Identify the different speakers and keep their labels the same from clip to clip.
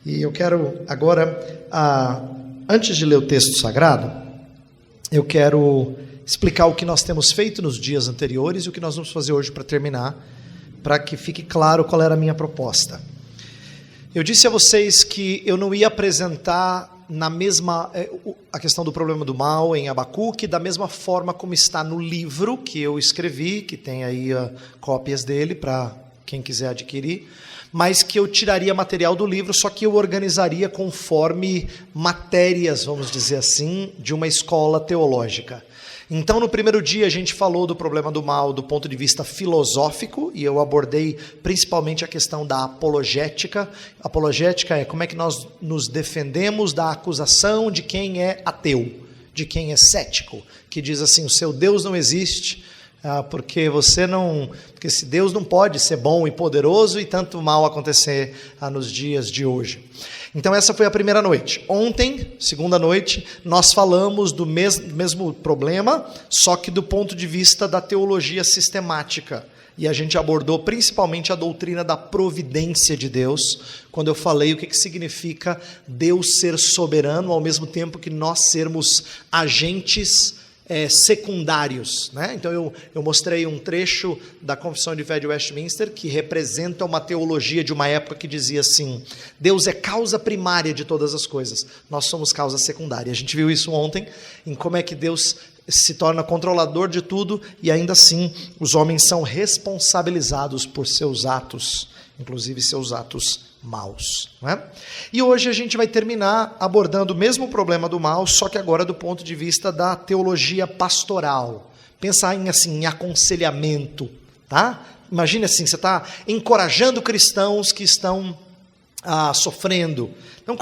Speaker 1: E eu quero agora, antes de ler o texto sagrado, eu quero explicar o que nós temos feito nos dias anteriores e o que nós vamos fazer hoje para terminar, para que fique claro qual era a minha proposta. Eu disse a vocês que eu não ia apresentar a questão do problema do mal em Abacuque da mesma forma como está no livro que eu escrevi, que tem aí cópias dele para quem quiser adquirir, mas que eu tiraria material do livro, só que eu organizaria conforme matérias, vamos dizer assim, de uma escola teológica. Então, no primeiro dia, a gente falou do problema do mal do ponto de vista filosófico, e eu abordei principalmente a questão da apologética. Apologética é como é que nós nos defendemos da acusação de quem é ateu, de quem é cético, que diz assim, o seu Deus não existe, porque esse Deus não pode ser bom e poderoso e tanto mal acontecer nos dias de hoje. Então essa foi a primeira noite. Ontem, segunda noite, nós falamos do mesmo problema, só que do ponto de vista da teologia sistemática. E a gente abordou principalmente a doutrina da providência de Deus, quando eu falei o que significa Deus ser soberano, ao mesmo tempo que nós sermos agentes secundários, né? Então eu mostrei um trecho da Confissão de Fé de Westminster que representa uma teologia de uma época que dizia assim, Deus é causa primária de todas as coisas, nós somos causa secundária. A gente viu isso ontem, em como é que Deus se torna controlador de tudo e ainda assim os homens são responsabilizados por seus atos, inclusive seus atos maus, né? E hoje a gente vai terminar abordando o mesmo problema do mal, só que agora do ponto de vista da teologia pastoral. Pensar em aconselhamento, tá? Imagine assim, você está encorajando cristãos que estão sofrendo. Então,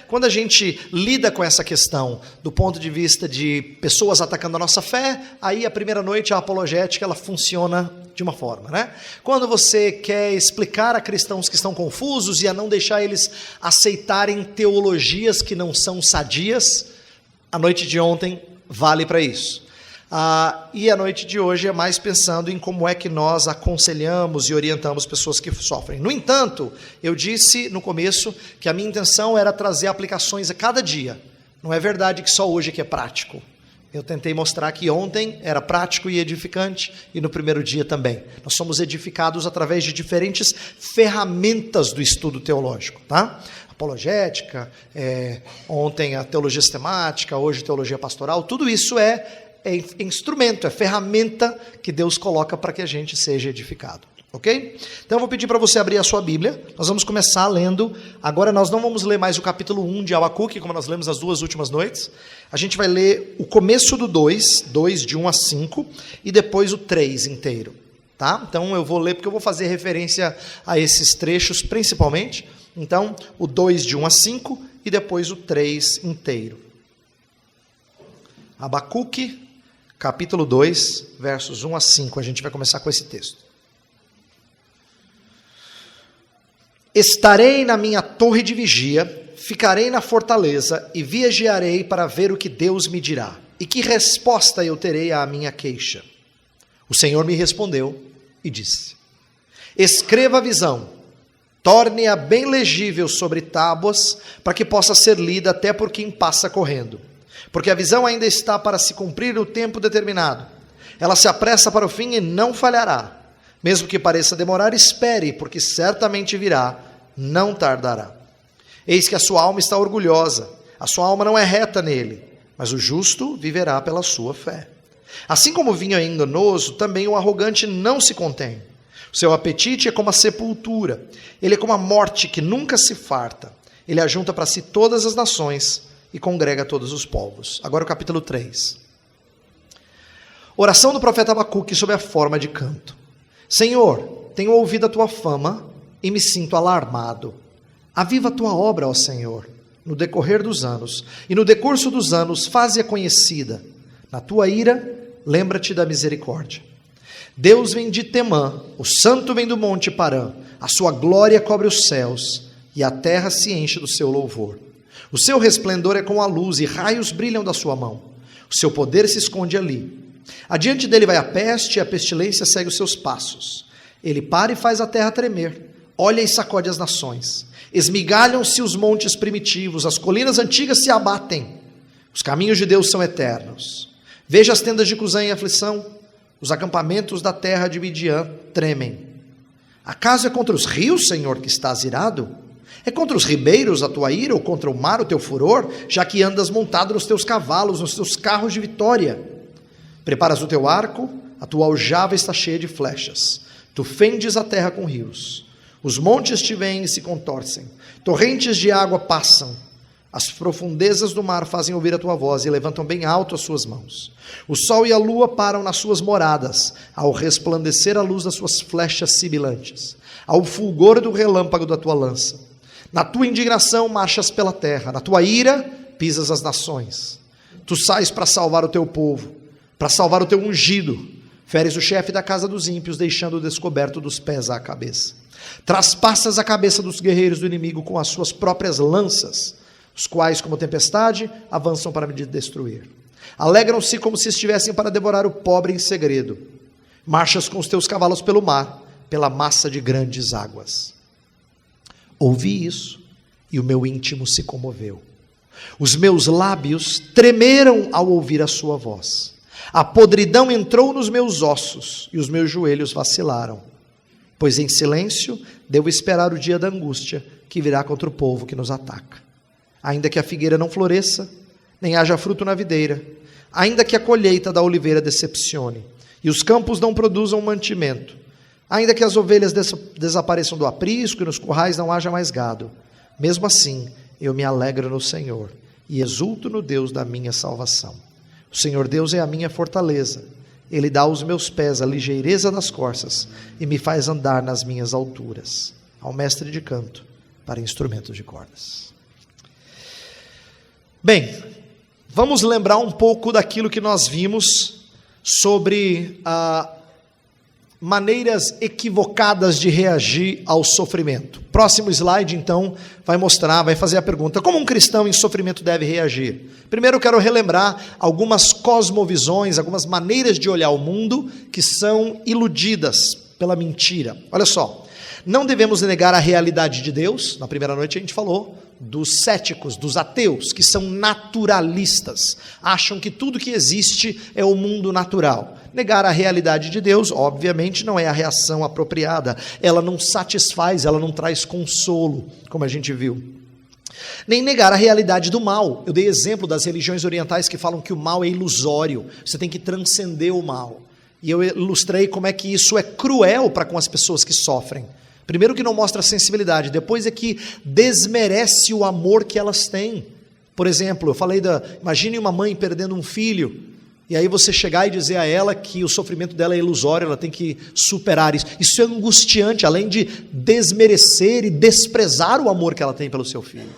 Speaker 1: quando a gente lida com essa questão do ponto de vista de pessoas atacando a nossa fé, aí a primeira noite a apologética ela funciona de uma forma, né? Quando você quer explicar a cristãos que estão confusos e a não deixar eles aceitarem teologias que não são sadias, a noite de ontem vale para isso. E a noite de hoje é mais pensando em como é que nós aconselhamos e orientamos pessoas que sofrem. No entanto, eu disse no começo que a minha intenção era trazer aplicações a cada dia. Não é verdade que só hoje que é prático. Eu tentei mostrar que ontem era prático e edificante e no primeiro dia também. Nós somos edificados através de diferentes ferramentas do estudo teológico, tá? Apologética, ontem a teologia sistemática, hoje a teologia pastoral, tudo isso é instrumento, é ferramenta que Deus coloca para que a gente seja edificado, ok? Então eu vou pedir para você abrir a sua Bíblia, nós vamos começar lendo, agora nós não vamos ler mais o capítulo 1 de Abacuque, como nós lemos as duas últimas noites, a gente vai ler o começo do 2 de 1 a 5, e depois o 3 inteiro, tá? Então eu vou ler, porque eu vou fazer referência a esses trechos principalmente, então o 2 de 1 a 5, e depois o 3 inteiro. Abacuque, capítulo 2, versos 1 a 5, a gente vai começar com esse texto. Estarei na minha torre de vigia, ficarei na fortaleza e vigiarei para ver o que Deus me dirá, e que resposta eu terei à minha queixa. O Senhor me respondeu e disse, escreva a visão, torne-a bem legível sobre tábuas, para que possa ser lida até por quem passa correndo. Porque a visão ainda está para se cumprir o tempo determinado. Ela se apressa para o fim e não falhará. Mesmo que pareça demorar, espere, porque certamente virá, não tardará. Eis que a sua alma está orgulhosa, a sua alma não é reta nele, mas o justo viverá pela sua fé. Assim como o vinho é enganoso, também o arrogante não se contém. O seu apetite é como a sepultura, ele é como a morte que nunca se farta. Ele ajunta para si todas as nações e congrega todos os povos. Agora o capítulo 3. Oração do profeta Abacuque sob a forma de canto. Senhor, tenho ouvido a tua fama e me sinto alarmado. Aviva a tua obra, ó Senhor, no decorrer dos anos, e no decurso dos anos faze-a conhecida. Na tua ira, lembra-te da misericórdia. Deus vem de Temã, o santo vem do monte Parã, a sua glória cobre os céus, e a terra se enche do seu louvor. O seu resplendor é como a luz, e raios brilham da sua mão. O seu poder se esconde ali. Adiante dele vai a peste, e a pestilência segue os seus passos. Ele para e faz a terra tremer. olha e sacode as nações. Esmigalham-se os montes primitivos, as colinas antigas se abatem. Os caminhos de Deus são eternos. Veja as tendas de Cusã em aflição, os acampamentos da terra de Midian tremem. Acaso é contra os rios, Senhor, que estás irado? É contra os ribeiros a tua ira, ou contra o mar o teu furor, já que andas montado nos teus cavalos, nos teus carros de vitória? Preparas o teu arco, a tua aljava está cheia de flechas. Tu fendes a terra com rios. Os montes te veem e se contorcem. Torrentes de água passam. As profundezas do mar fazem ouvir a tua voz e levantam bem alto as suas mãos. O sol e a lua param nas suas moradas, ao resplandecer a luz das suas flechas sibilantes, ao fulgor do relâmpago da tua lança. Na tua indignação marchas pela terra, na tua ira pisas as nações. Tu sais para salvar o teu povo, para salvar o teu ungido. Feres o chefe da casa dos ímpios, deixando-o descoberto dos pés à cabeça. Traspassas a cabeça dos guerreiros do inimigo com as suas próprias lanças, os quais, como tempestade, avançam para me destruir. Alegram-se como se estivessem para devorar o pobre em segredo. Marchas com os teus cavalos pelo mar, pela massa de grandes águas. Ouvi isso, e o meu íntimo se comoveu. Os meus lábios tremeram ao ouvir a sua voz. A podridão entrou nos meus ossos, e os meus joelhos vacilaram. Pois em silêncio devo esperar o dia da angústia, que virá contra o povo que nos ataca. Ainda que a figueira não floresça, nem haja fruto na videira, ainda que a colheita da oliveira decepcione, e os campos não produzam mantimento, ainda que as ovelhas desapareçam do aprisco e nos currais não haja mais gado, mesmo assim eu me alegro no Senhor e exulto no Deus da minha salvação. O Senhor Deus é a minha fortaleza, Ele dá aos meus pés a ligeireza das corças e me faz andar nas minhas alturas. Ao mestre de canto para instrumentos de cordas. Bem, vamos lembrar um pouco daquilo que nós vimos sobre maneiras equivocadas de reagir ao sofrimento. Próximo slide, então, vai fazer a pergunta: como um cristão em sofrimento deve reagir? Primeiro eu quero relembrar algumas cosmovisões, algumas maneiras de olhar o mundo que são iludidas pela mentira. Olha só, não devemos negar a realidade de Deus. Na primeira noite a gente falou dos céticos, dos ateus, que são naturalistas, acham que tudo que existe é o mundo natural. Negar a realidade de Deus, obviamente, não é a reação apropriada, ela não satisfaz, ela não traz consolo, como a gente viu. Nem negar a realidade do mal. Eu dei exemplo das religiões orientais que falam que o mal é ilusório, você tem que transcender o mal. E eu ilustrei como é que isso é cruel para com as pessoas que sofrem. Primeiro que não mostra sensibilidade, depois é que desmerece o amor que elas têm. Por exemplo, eu falei imagine uma mãe perdendo um filho, e aí você chegar e dizer a ela que o sofrimento dela é ilusório, ela tem que superar isso. Isso é angustiante, além de desmerecer e desprezar o amor que ela tem pelo seu filho.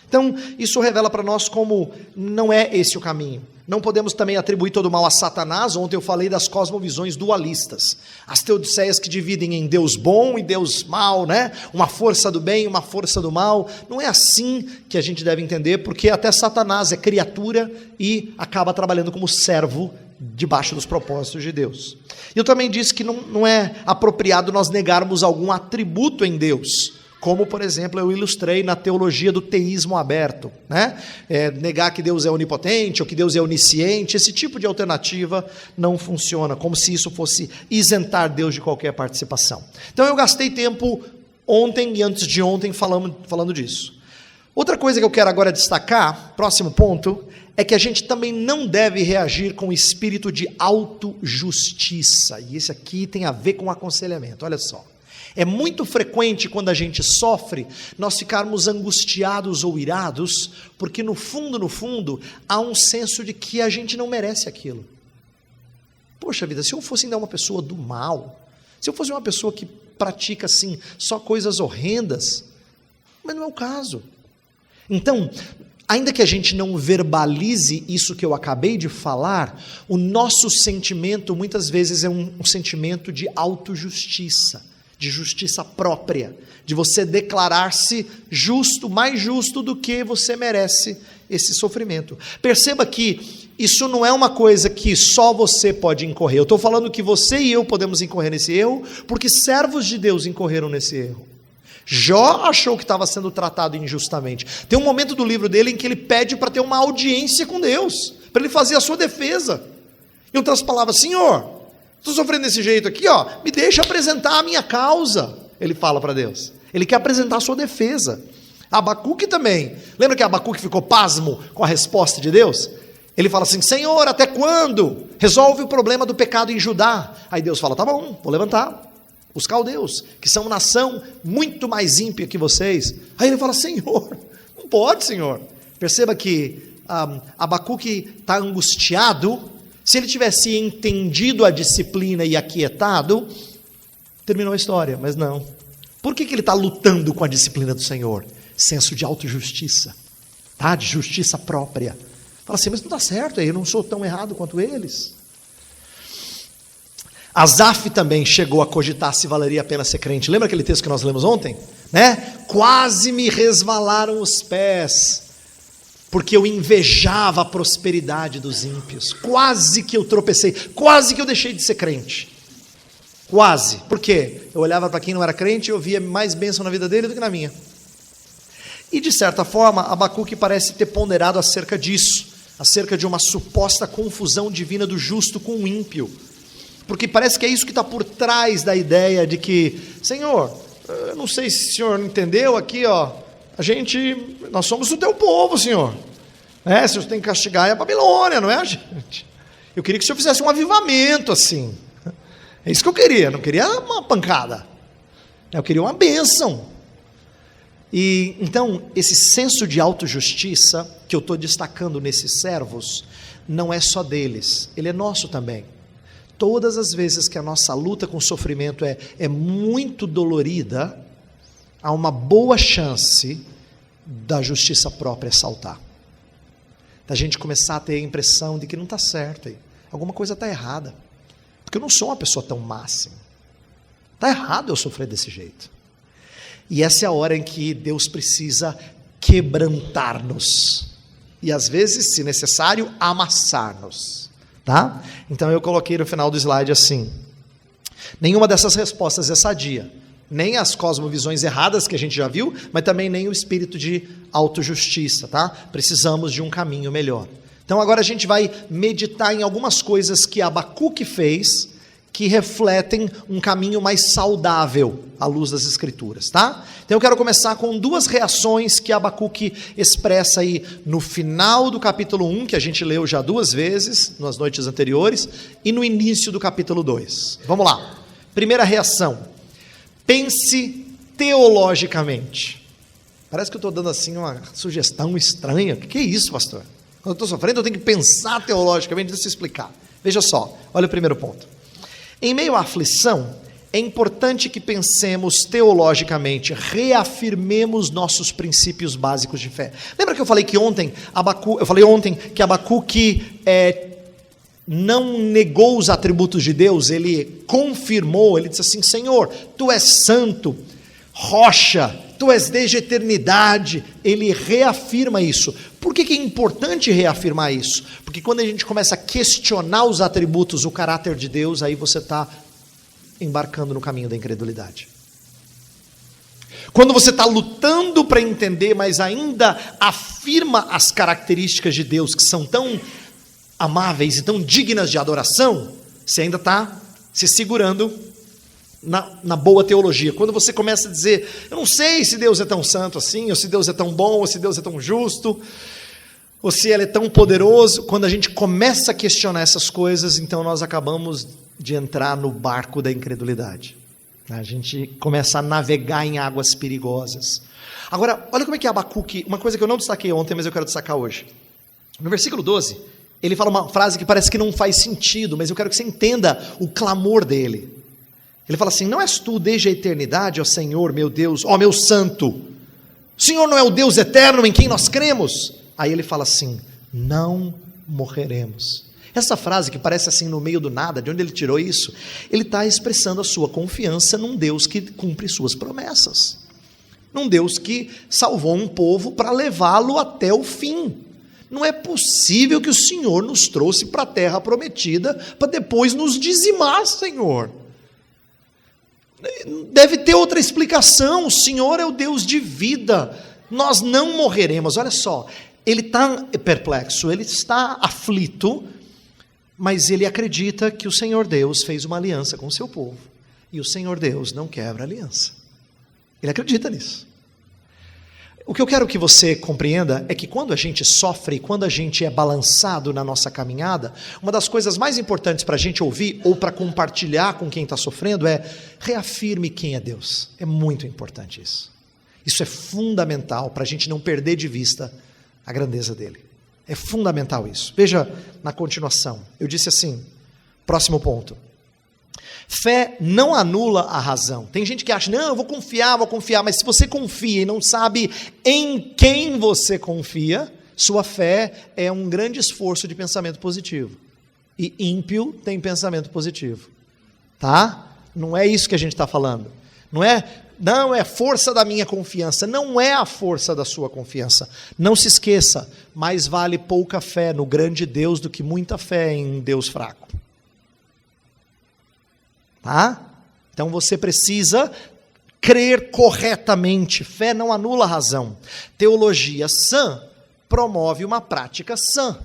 Speaker 1: Então, isso revela para nós como não é esse o caminho. Não podemos também atribuir todo o mal a Satanás. Ontem eu falei das cosmovisões dualistas, as teodiceias que dividem em Deus bom e Deus mau, né? Uma força do bem e uma força do mal. Não é assim que a gente deve entender, porque até Satanás é criatura e acaba trabalhando como servo debaixo dos propósitos de Deus. Eu também disse que não é apropriado nós negarmos algum atributo em Deus, como, por exemplo, eu ilustrei na teologia do teísmo aberto, né? Negar que Deus é onipotente ou que Deus é onisciente, esse tipo de alternativa não funciona, como se isso fosse isentar Deus de qualquer participação. Então eu gastei tempo ontem e antes de ontem falando disso. Outra coisa que eu quero agora destacar, próximo ponto, é que a gente também não deve reagir com espírito de autojustiça, e esse aqui tem a ver com aconselhamento, olha só. É muito frequente quando a gente sofre, nós ficarmos angustiados ou irados, porque no fundo, há um senso de que a gente não merece aquilo. Poxa vida, se eu fosse ainda uma pessoa do mal, se eu fosse uma pessoa que pratica assim, só coisas horrendas, mas não é o caso. Então, ainda que a gente não verbalize isso que eu acabei de falar, o nosso sentimento muitas vezes é um sentimento de autojustiça, de justiça própria, de você declarar-se justo, mais justo do que você merece esse sofrimento. Perceba que isso não é uma coisa que só você pode incorrer. Eu estou falando que você e eu podemos incorrer nesse erro, porque servos de Deus incorreram nesse erro. Jó achou que estava sendo tratado injustamente. Tem um momento do livro dele em que ele pede para ter uma audiência com Deus, para ele fazer a sua defesa. Em outras palavras, Senhor, estou sofrendo desse jeito aqui, me deixa apresentar a minha causa. Ele fala para Deus. Ele quer apresentar a sua defesa. Abacuque também. Lembra que Abacuque ficou pasmo com a resposta de Deus? Ele fala assim, Senhor, até quando? Resolve o problema do pecado em Judá. Aí Deus fala, tá bom, vou levantar os caldeus, que são nação muito mais ímpia que vocês. Aí ele fala, Senhor, não pode, Senhor. Perceba que Abacuque está angustiado. Se ele tivesse entendido a disciplina e aquietado, terminou a história, mas não. Por que ele está lutando com a disciplina do Senhor? Senso de autojustiça, tá? De justiça própria. Fala assim, mas não está certo, eu não sou tão errado quanto eles. Asaf também chegou a cogitar se valeria a pena ser crente. Lembra aquele texto que nós lemos ontem? Quase me resvalaram os pés, porque eu invejava a prosperidade dos ímpios. Quase que eu tropecei, quase que eu deixei de ser crente. Quase. Por quê? Eu olhava para quem não era crente e eu via mais bênção na vida dele do que na minha. E de certa forma, Abacuque parece ter ponderado acerca disso, acerca de uma suposta confusão divina do justo com o ímpio. Porque parece que é isso que está por trás da ideia de que, Senhor, eu não sei se o Senhor entendeu aqui, nós somos o teu povo, Senhor. Se o Senhor tem que castigar é a Babilônia, não é, gente? Eu queria que o Senhor fizesse um avivamento assim. É isso que eu queria, não queria uma pancada. Eu queria uma bênção. E então, esse senso de autojustiça que eu estou destacando nesses servos, não é só deles, ele é nosso também. Todas as vezes que a nossa luta com o sofrimento é muito dolorida, há uma boa chance da justiça própria saltar. Da gente começar a ter a impressão de que não está certo aí. Alguma coisa está errada. Porque eu não sou uma pessoa tão má assim. Está errado eu sofrer desse jeito. E essa é a hora em que Deus precisa quebrantar-nos. E às vezes, se necessário, amassar-nos. Tá? Então eu coloquei no final do slide assim: nenhuma dessas respostas é sadia, nem as cosmovisões erradas que a gente já viu, mas também nem o espírito de autojustiça, tá? Precisamos de um caminho melhor. Então agora a gente vai meditar em algumas coisas que Abacuque fez, que refletem um caminho mais saudável à luz das Escrituras, tá? Então eu quero começar com duas reações que Abacuque expressa aí no final do capítulo 1, que a gente leu já 2 vezes, nas noites anteriores, e no início do capítulo 2. Vamos lá. Primeira reação: pense teologicamente. Parece que eu estou dando assim uma sugestão estranha. O que é isso, pastor? Quando eu estou sofrendo, eu tenho que pensar teologicamente. Deixa eu explicar. Veja só, olha o primeiro ponto. Em meio à aflição, é importante que pensemos teologicamente, reafirmemos nossos princípios básicos de fé. Lembra que eu falei que ontem que Abacuque não negou os atributos de Deus, ele confirmou, ele disse assim: Senhor, Tu és santo, rocha, Tu és desde a eternidade. Ele reafirma isso. Por que é importante reafirmar isso? Porque quando a gente começa a questionar os atributos, o caráter de Deus, aí você está embarcando no caminho da incredulidade. Quando você está lutando para entender, mas ainda afirma as características de Deus, que são tão amáveis e tão dignas de adoração, você ainda está se segurando na boa teologia. Quando você começa a dizer, eu não sei se Deus é tão santo assim, ou se Deus é tão bom, ou se Deus é tão justo, ou se Ele é tão poderoso, quando a gente começa a questionar essas coisas, então nós acabamos de entrar no barco da incredulidade. A gente começa a navegar em águas perigosas. Agora, olha como é que Abacuque, uma coisa que eu não destaquei ontem, mas eu quero destacar hoje. No versículo 12, ele fala uma frase que parece que não faz sentido, mas eu quero que você entenda o clamor dele. Ele fala assim: não és tu desde a eternidade, ó Senhor, meu Deus, ó meu santo? O Senhor não é o Deus eterno em quem nós cremos? Aí ele fala assim: não morreremos. Essa frase que parece assim no meio do nada, de onde ele tirou isso? Ele está expressando a sua confiança num Deus que cumpre suas promessas. Num Deus que salvou um povo para levá-lo até o fim. Não é possível que o Senhor nos trouxe para a terra prometida para depois nos dizimar, Senhor. Deve ter outra explicação. O Senhor é o Deus de vida. Nós não morreremos. Olha só, ele está perplexo, ele está aflito, mas ele acredita que o Senhor Deus fez uma aliança com o seu povo. E o Senhor Deus não quebra aliança. Ele acredita nisso. O que eu quero que você compreenda é que quando a gente sofre, quando a gente é balançado na nossa caminhada, uma das coisas mais importantes para a gente ouvir ou para compartilhar com quem está sofrendo é: reafirme quem é Deus. É muito importante isso. Isso é fundamental para a gente não perder de vista a grandeza dele. É fundamental isso. Veja na continuação. Eu disse assim, próximo ponto. Fé não anula a razão. Tem gente que acha, não, eu vou confiar, mas se você confia e não sabe em quem você confia, sua fé é um grande esforço de pensamento positivo. E ímpio tem pensamento positivo. Tá? Não é isso que a gente está falando. Não é força da minha confiança, não é a força da sua confiança. Não se esqueça, mais vale pouca fé no grande Deus do que muita fé em um Deus fraco. Tá? Então você precisa crer corretamente. Fé não anula a razão. Teologia sã promove uma prática sã.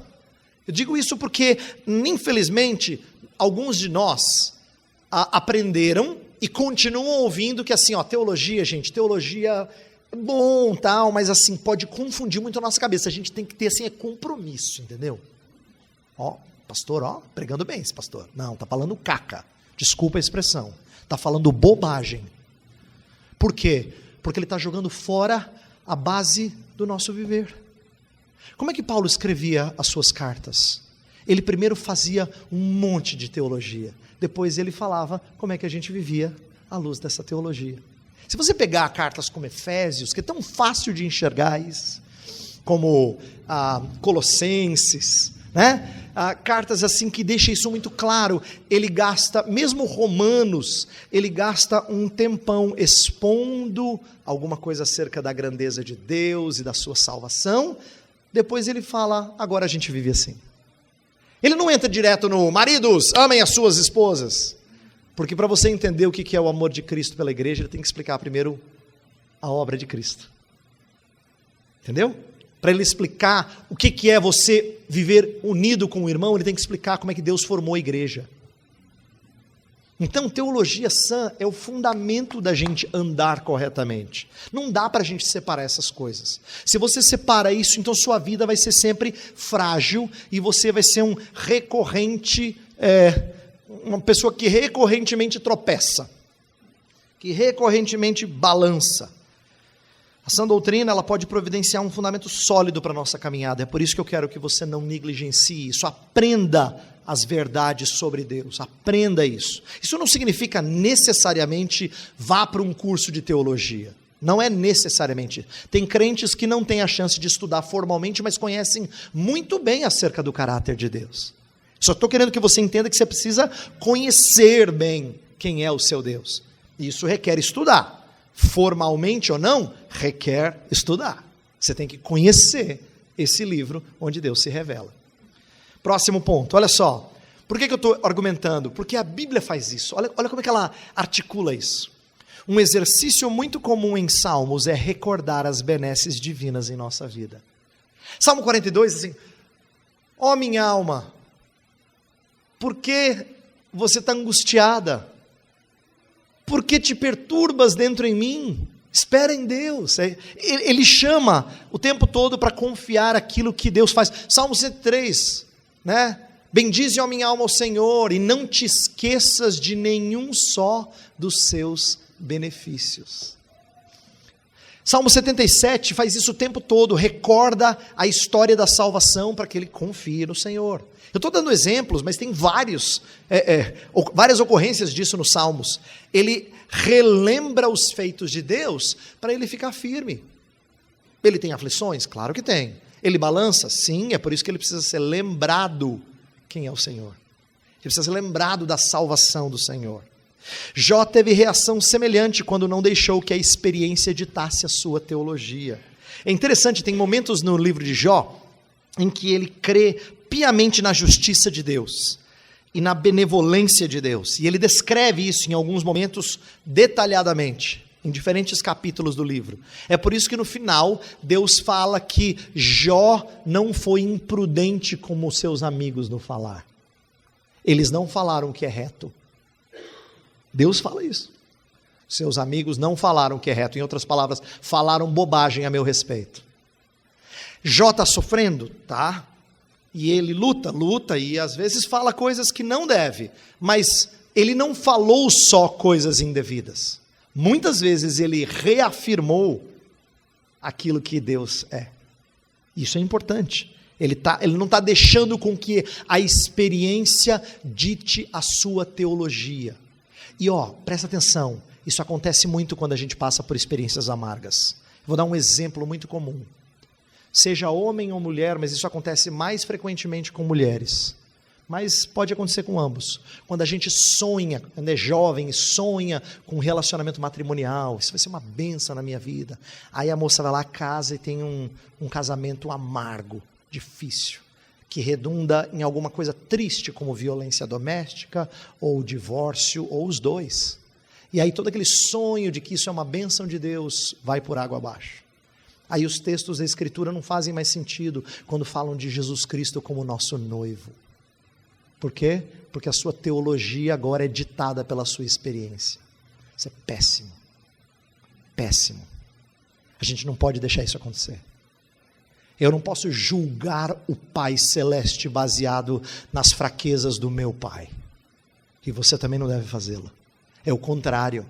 Speaker 1: Eu digo isso porque, infelizmente, alguns de nós aprenderam e continuam ouvindo que assim, teologia, gente, teologia é bom, tal, mas assim, pode confundir muito a nossa cabeça. A gente tem que ter assim, compromisso, entendeu? Pastor, pregando bem esse pastor. Não, tá falando caca. Desculpa a expressão. Está falando bobagem. Por quê? Porque ele está jogando fora a base do nosso viver. Como é que Paulo escrevia as suas cartas? Ele primeiro fazia um monte de teologia. Depois ele falava como é que a gente vivia à luz dessa teologia. Se você pegar cartas como Efésios, que é tão fácil de enxergar isso, como Colossenses, né? Cartas assim que deixam isso muito claro. Ele gasta, mesmo Romanos, ele gasta um tempão expondo alguma coisa acerca da grandeza de Deus e da sua salvação. Depois ele fala, agora a gente vive assim. Ele não entra direto no maridos, amem as suas esposas, porque para você entender o que é o amor de Cristo pela igreja, ele tem que explicar primeiro a obra de Cristo. Entendeu? Para ele explicar o que é você viver unido com o irmão, ele tem que explicar como é que Deus formou a igreja. Então, teologia sã é o fundamento da gente andar corretamente. Não dá para a gente separar essas coisas. Se você separa isso, então sua vida vai ser sempre frágil e você vai ser uma pessoa que recorrentemente tropeça, que recorrentemente balança. A sã doutrina, ela pode providenciar um fundamento sólido para a nossa caminhada. É por isso que eu quero que você não negligencie isso. Aprenda as verdades sobre Deus. Aprenda isso. Isso não significa necessariamente vá para um curso de teologia. Não é necessariamente. Tem crentes que não têm a chance de estudar formalmente, mas conhecem muito bem acerca do caráter de Deus. Só estou querendo que você entenda que você precisa conhecer bem quem é o seu Deus. E isso requer estudar. Formalmente ou não, requer estudar. Você tem que conhecer esse livro onde Deus se revela. Próximo ponto, olha só. Por que eu estou argumentando? Porque a Bíblia faz isso. Olha como é que ela articula isso. Um exercício muito comum em Salmos é recordar as benesses divinas em nossa vida. Salmo 42, assim, minha alma, por que você está angustiada? Por que te perturbas dentro em mim? Espera em Deus. Ele chama o tempo todo para confiar aquilo que Deus faz. Salmo 103, né? Bendize, ó minha alma, ao Senhor, e não te esqueças de nenhum só dos seus benefícios. Salmo 77 faz isso o tempo todo, recorda a história da salvação para que ele confie no Senhor. Eu estou dando exemplos, mas tem várias ocorrências disso nos Salmos. Ele relembra os feitos de Deus para ele ficar firme. Ele tem aflições? Claro que tem. Ele balança? Sim, é por isso que ele precisa ser lembrado quem é o Senhor. Ele precisa ser lembrado da salvação do Senhor. Jó teve reação semelhante quando não deixou que a experiência ditasse a sua teologia. É interessante, tem momentos no livro de Jó em que ele crê piamente na justiça de Deus. e na benevolência de Deus. E ele descreve isso em alguns momentos detalhadamente, em diferentes capítulos do livro. É por isso que no final Deus fala que Jó não foi imprudente como seus amigos no falar. Eles não falaram que é reto. Deus fala isso. Seus amigos não falaram que é reto. Em outras palavras, falaram bobagem a meu respeito. Jó está sofrendo? Tá. E ele luta e às vezes fala coisas que não deve. Mas ele não falou só coisas indevidas. Muitas vezes ele reafirmou aquilo que Deus é. Isso é importante. Ele não está deixando com que a experiência dite a sua teologia. E presta atenção, isso acontece muito quando a gente passa por experiências amargas. Vou dar um exemplo muito comum. Seja homem ou mulher, mas isso acontece mais frequentemente com mulheres. Mas pode acontecer com ambos. Quando a gente sonha, quando é jovem, sonha com um relacionamento matrimonial, isso vai ser uma bênção na minha vida. Aí a moça vai lá, casa e tem um casamento amargo, difícil, que redunda em alguma coisa triste, como violência doméstica, ou divórcio, ou os dois. E aí todo aquele sonho de que isso é uma bênção de Deus vai por água abaixo. Aí os textos da Escritura não fazem mais sentido quando falam de Jesus Cristo como nosso noivo. Por quê? Porque a sua teologia agora é ditada pela sua experiência. Isso é péssimo. Péssimo. A gente não pode deixar isso acontecer. Eu não posso julgar o Pai Celeste baseado nas fraquezas do meu Pai. E você também não deve fazê-lo. É o contrário.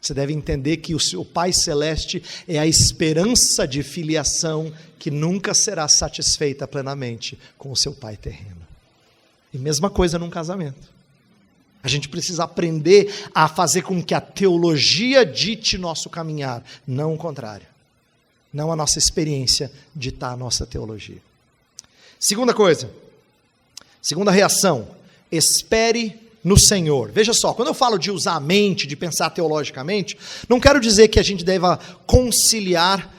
Speaker 1: Você deve entender que o seu Pai Celeste é a esperança de filiação que nunca será satisfeita plenamente com o seu Pai terreno. E mesma coisa num casamento. A gente precisa aprender a fazer com que a teologia dite nosso caminhar, não o contrário. Não a nossa experiência ditar a nossa teologia. Segunda coisa, segunda reação, espere no Senhor. Veja só, quando eu falo de usar a mente, de pensar teologicamente, não quero dizer que a gente deva conciliar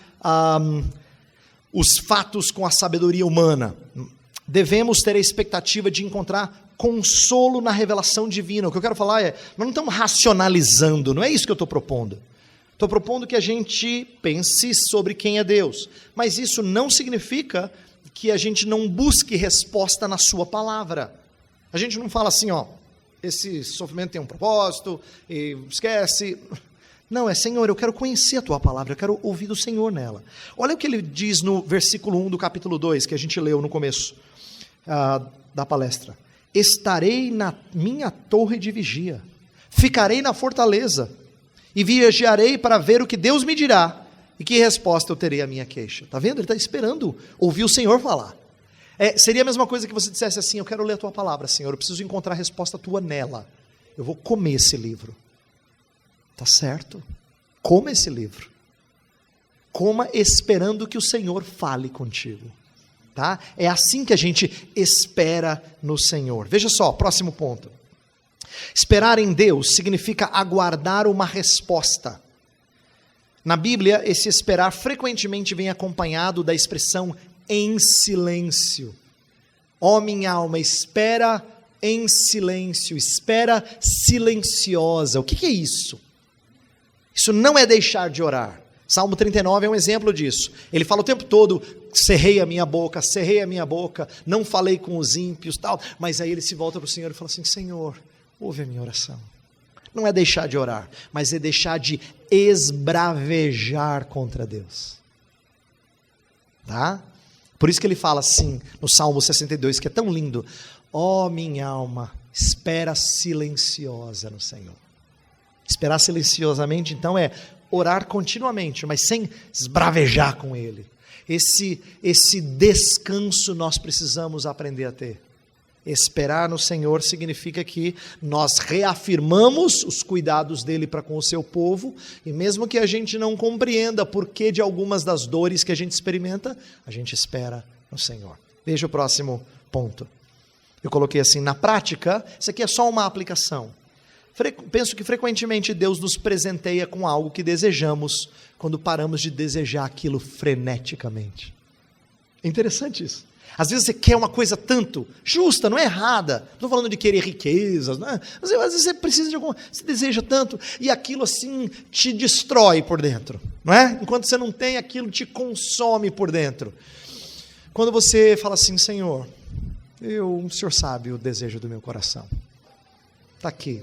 Speaker 1: os fatos com a sabedoria humana. Devemos ter a expectativa de encontrar consolo na revelação divina. O que eu quero falar é, nós não estamos racionalizando, não é isso que eu estou propondo. Estou propondo que a gente pense sobre quem é Deus, mas isso não significa que a gente não busque resposta na sua palavra. A gente não fala assim, esse sofrimento tem um propósito, e esquece. Não, Senhor, eu quero conhecer a tua palavra, eu quero ouvir do Senhor nela. Olha o que ele diz no versículo 1 do capítulo 2, que a gente leu no começo da palestra. Estarei na minha torre de vigia, ficarei na fortaleza, e vigiarei para ver o que Deus me dirá, e que resposta eu terei à minha queixa. Está vendo? Ele está esperando ouvir o Senhor falar. Seria a mesma coisa que você dissesse assim, eu quero ler a tua palavra, Senhor, eu preciso encontrar a resposta tua nela. Eu vou comer esse livro. Tá certo? Coma esse livro. Coma esperando que o Senhor fale contigo. Tá? É assim que a gente espera no Senhor. Veja só, próximo ponto. Esperar em Deus significa aguardar uma resposta. Na Bíblia, esse esperar frequentemente vem acompanhado da expressão em silêncio. Ó minha alma, espera em silêncio, espera silenciosa. O que é isso? Isso não é deixar de orar. Salmo 39 é um exemplo disso. Ele fala o tempo todo, cerrei a minha boca, não falei com os ímpios, tal. Mas aí ele se volta para o Senhor e fala assim, Senhor, ouve a minha oração. Não é deixar de orar, mas é deixar de esbravejar contra Deus. Tá? Por isso que ele fala assim, no Salmo 62, que é tão lindo. Ó minha alma, espera silenciosa no Senhor. Esperar silenciosamente, então, é orar continuamente, mas sem esbravejar com Ele. Esse descanso nós precisamos aprender a ter. Esperar no Senhor significa que nós reafirmamos os cuidados dele para com o seu povo, e mesmo que a gente não compreenda porquê de algumas das dores que a gente experimenta, a gente espera no Senhor. Veja o próximo ponto. Eu coloquei assim, na prática, isso aqui é só uma aplicação. Penso que frequentemente Deus nos presenteia com algo que desejamos, quando paramos de desejar aquilo freneticamente. É interessante isso. Às vezes você quer uma coisa tanto justa, não é errada. Não estou falando de querer riquezas, não é? Às vezes você precisa de alguma, você deseja tanto e aquilo assim te destrói por dentro, não é? Enquanto você não tem, aquilo te consome por dentro. Quando você fala assim, Senhor, o Senhor sabe o desejo do meu coração. Está aqui.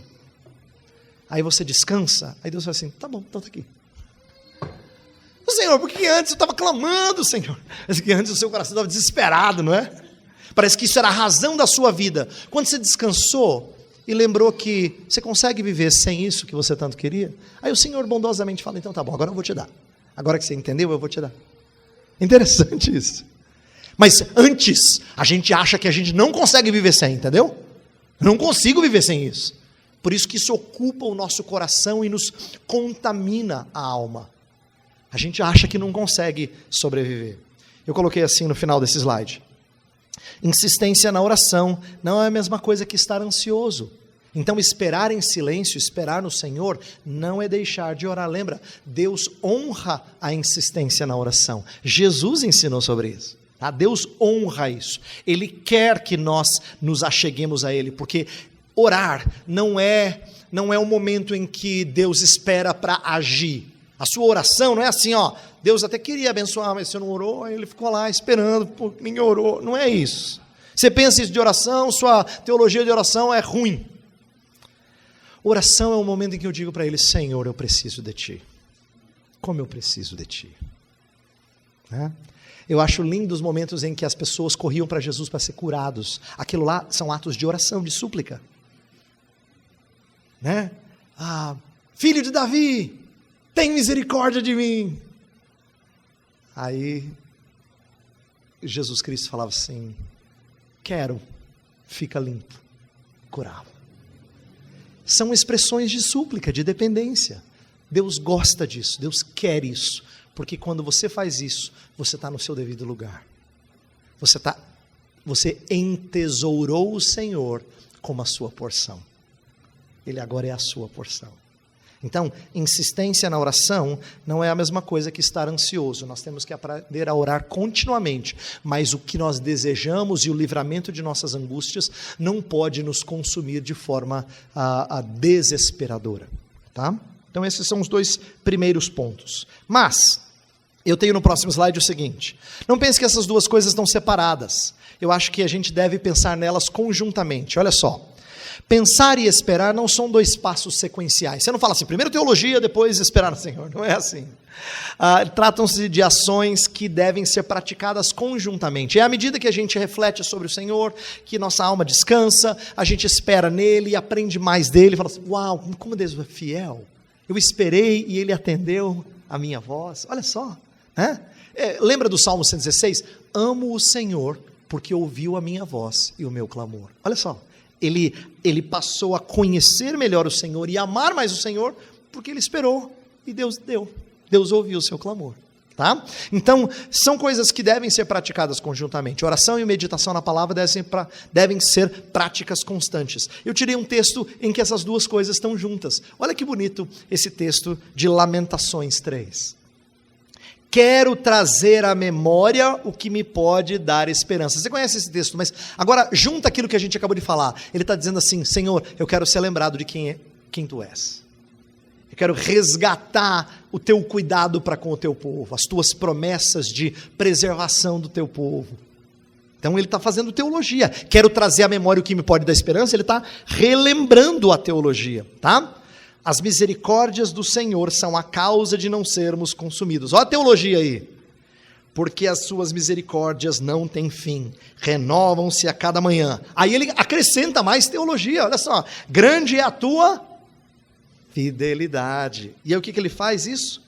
Speaker 1: Aí você descansa, aí Deus fala assim, tá bom, então está aqui. Senhor, porque antes eu estava clamando, Senhor. Mas que antes o seu coração estava desesperado, não é? Parece que isso era a razão da sua vida. Quando você descansou e lembrou que você consegue viver sem isso que você tanto queria, aí o Senhor bondosamente fala, então tá bom, agora eu vou te dar. Agora que você entendeu, eu vou te dar. Interessante isso. Mas antes, a gente acha que a gente não consegue viver sem, entendeu? Eu não consigo viver sem isso. Por isso que isso ocupa o nosso coração e nos contamina a alma. A gente acha que não consegue sobreviver. Eu coloquei assim no final desse slide. Insistência na oração não é a mesma coisa que estar ansioso. Então esperar em silêncio, esperar no Senhor, não é deixar de orar. Lembra? Deus honra a insistência na oração. Jesus ensinou sobre isso. Tá? Deus honra isso. Ele quer que nós nos acheguemos a Ele, porque orar não é um momento em que Deus espera para agir. A sua oração não é assim, ó, Deus até queria abençoar, mas você não orou, aí ele ficou lá esperando, porque ninguém orou. Não é isso. Você pensa isso de oração, sua teologia de oração é ruim. Oração é o momento em que eu digo para ele, Senhor, eu preciso de Ti. Como eu preciso de Ti. Né? Eu acho lindo os momentos em que as pessoas corriam para Jesus para ser curados. Aquilo lá são atos de oração, de súplica. Né? Filho de Davi, tem misericórdia de mim. Aí, Jesus Cristo falava assim, quero, fica limpo, curá-lo. São expressões de súplica, de dependência. Deus gosta disso, Deus quer isso, porque quando você faz isso, você está no seu devido lugar. Você entesourou o Senhor como a sua porção. Ele agora é a sua porção. Então, insistência na oração não é a mesma coisa que estar ansioso. Nós temos que aprender a orar continuamente, mas o que nós desejamos e o livramento de nossas angústias não pode nos consumir de forma desesperadora. Tá? Então, esses são os dois primeiros pontos. Mas, eu tenho no próximo slide o seguinte, não pense que essas duas coisas estão separadas. Eu acho que a gente deve pensar nelas conjuntamente. Olha só. Pensar e esperar não são dois passos sequenciais. Você não fala assim, primeiro teologia, depois esperar no Senhor. Não é assim. Tratam-se de ações que devem ser praticadas conjuntamente. É à medida que a gente reflete sobre o Senhor, que nossa alma descansa, a gente espera nele e aprende mais dele. Fala assim, uau, como Deus é fiel. Eu esperei e ele atendeu a minha voz. Olha só. Né? Lembra do Salmo 116? Amo o Senhor porque ouviu a minha voz e o meu clamor. Olha só. Ele passou a conhecer melhor o Senhor e amar mais o Senhor, porque ele esperou e Deus deu. Deus ouviu o seu clamor. Tá? Então, são coisas que devem ser praticadas conjuntamente. Oração e meditação na palavra devem ser práticas constantes. Eu tirei um texto em que essas duas coisas estão juntas. Olha que bonito esse texto de Lamentações 3. Quero trazer à memória o que me pode dar esperança. Você conhece esse texto, mas agora junta aquilo que a gente acabou de falar. Ele está dizendo assim, Senhor, eu quero ser lembrado de quem Tu és. Eu quero resgatar o Teu cuidado para com o Teu povo, as Tuas promessas de preservação do Teu povo. Então ele está fazendo teologia. Quero trazer à memória o que me pode dar esperança, ele está relembrando a teologia, tá? As misericórdias do Senhor são a causa de não sermos consumidos. Olha a teologia aí. Porque as suas misericórdias não têm fim, renovam-se a cada manhã. Aí ele acrescenta mais teologia, olha só. Grande é a tua fidelidade. E aí o que ele faz isso?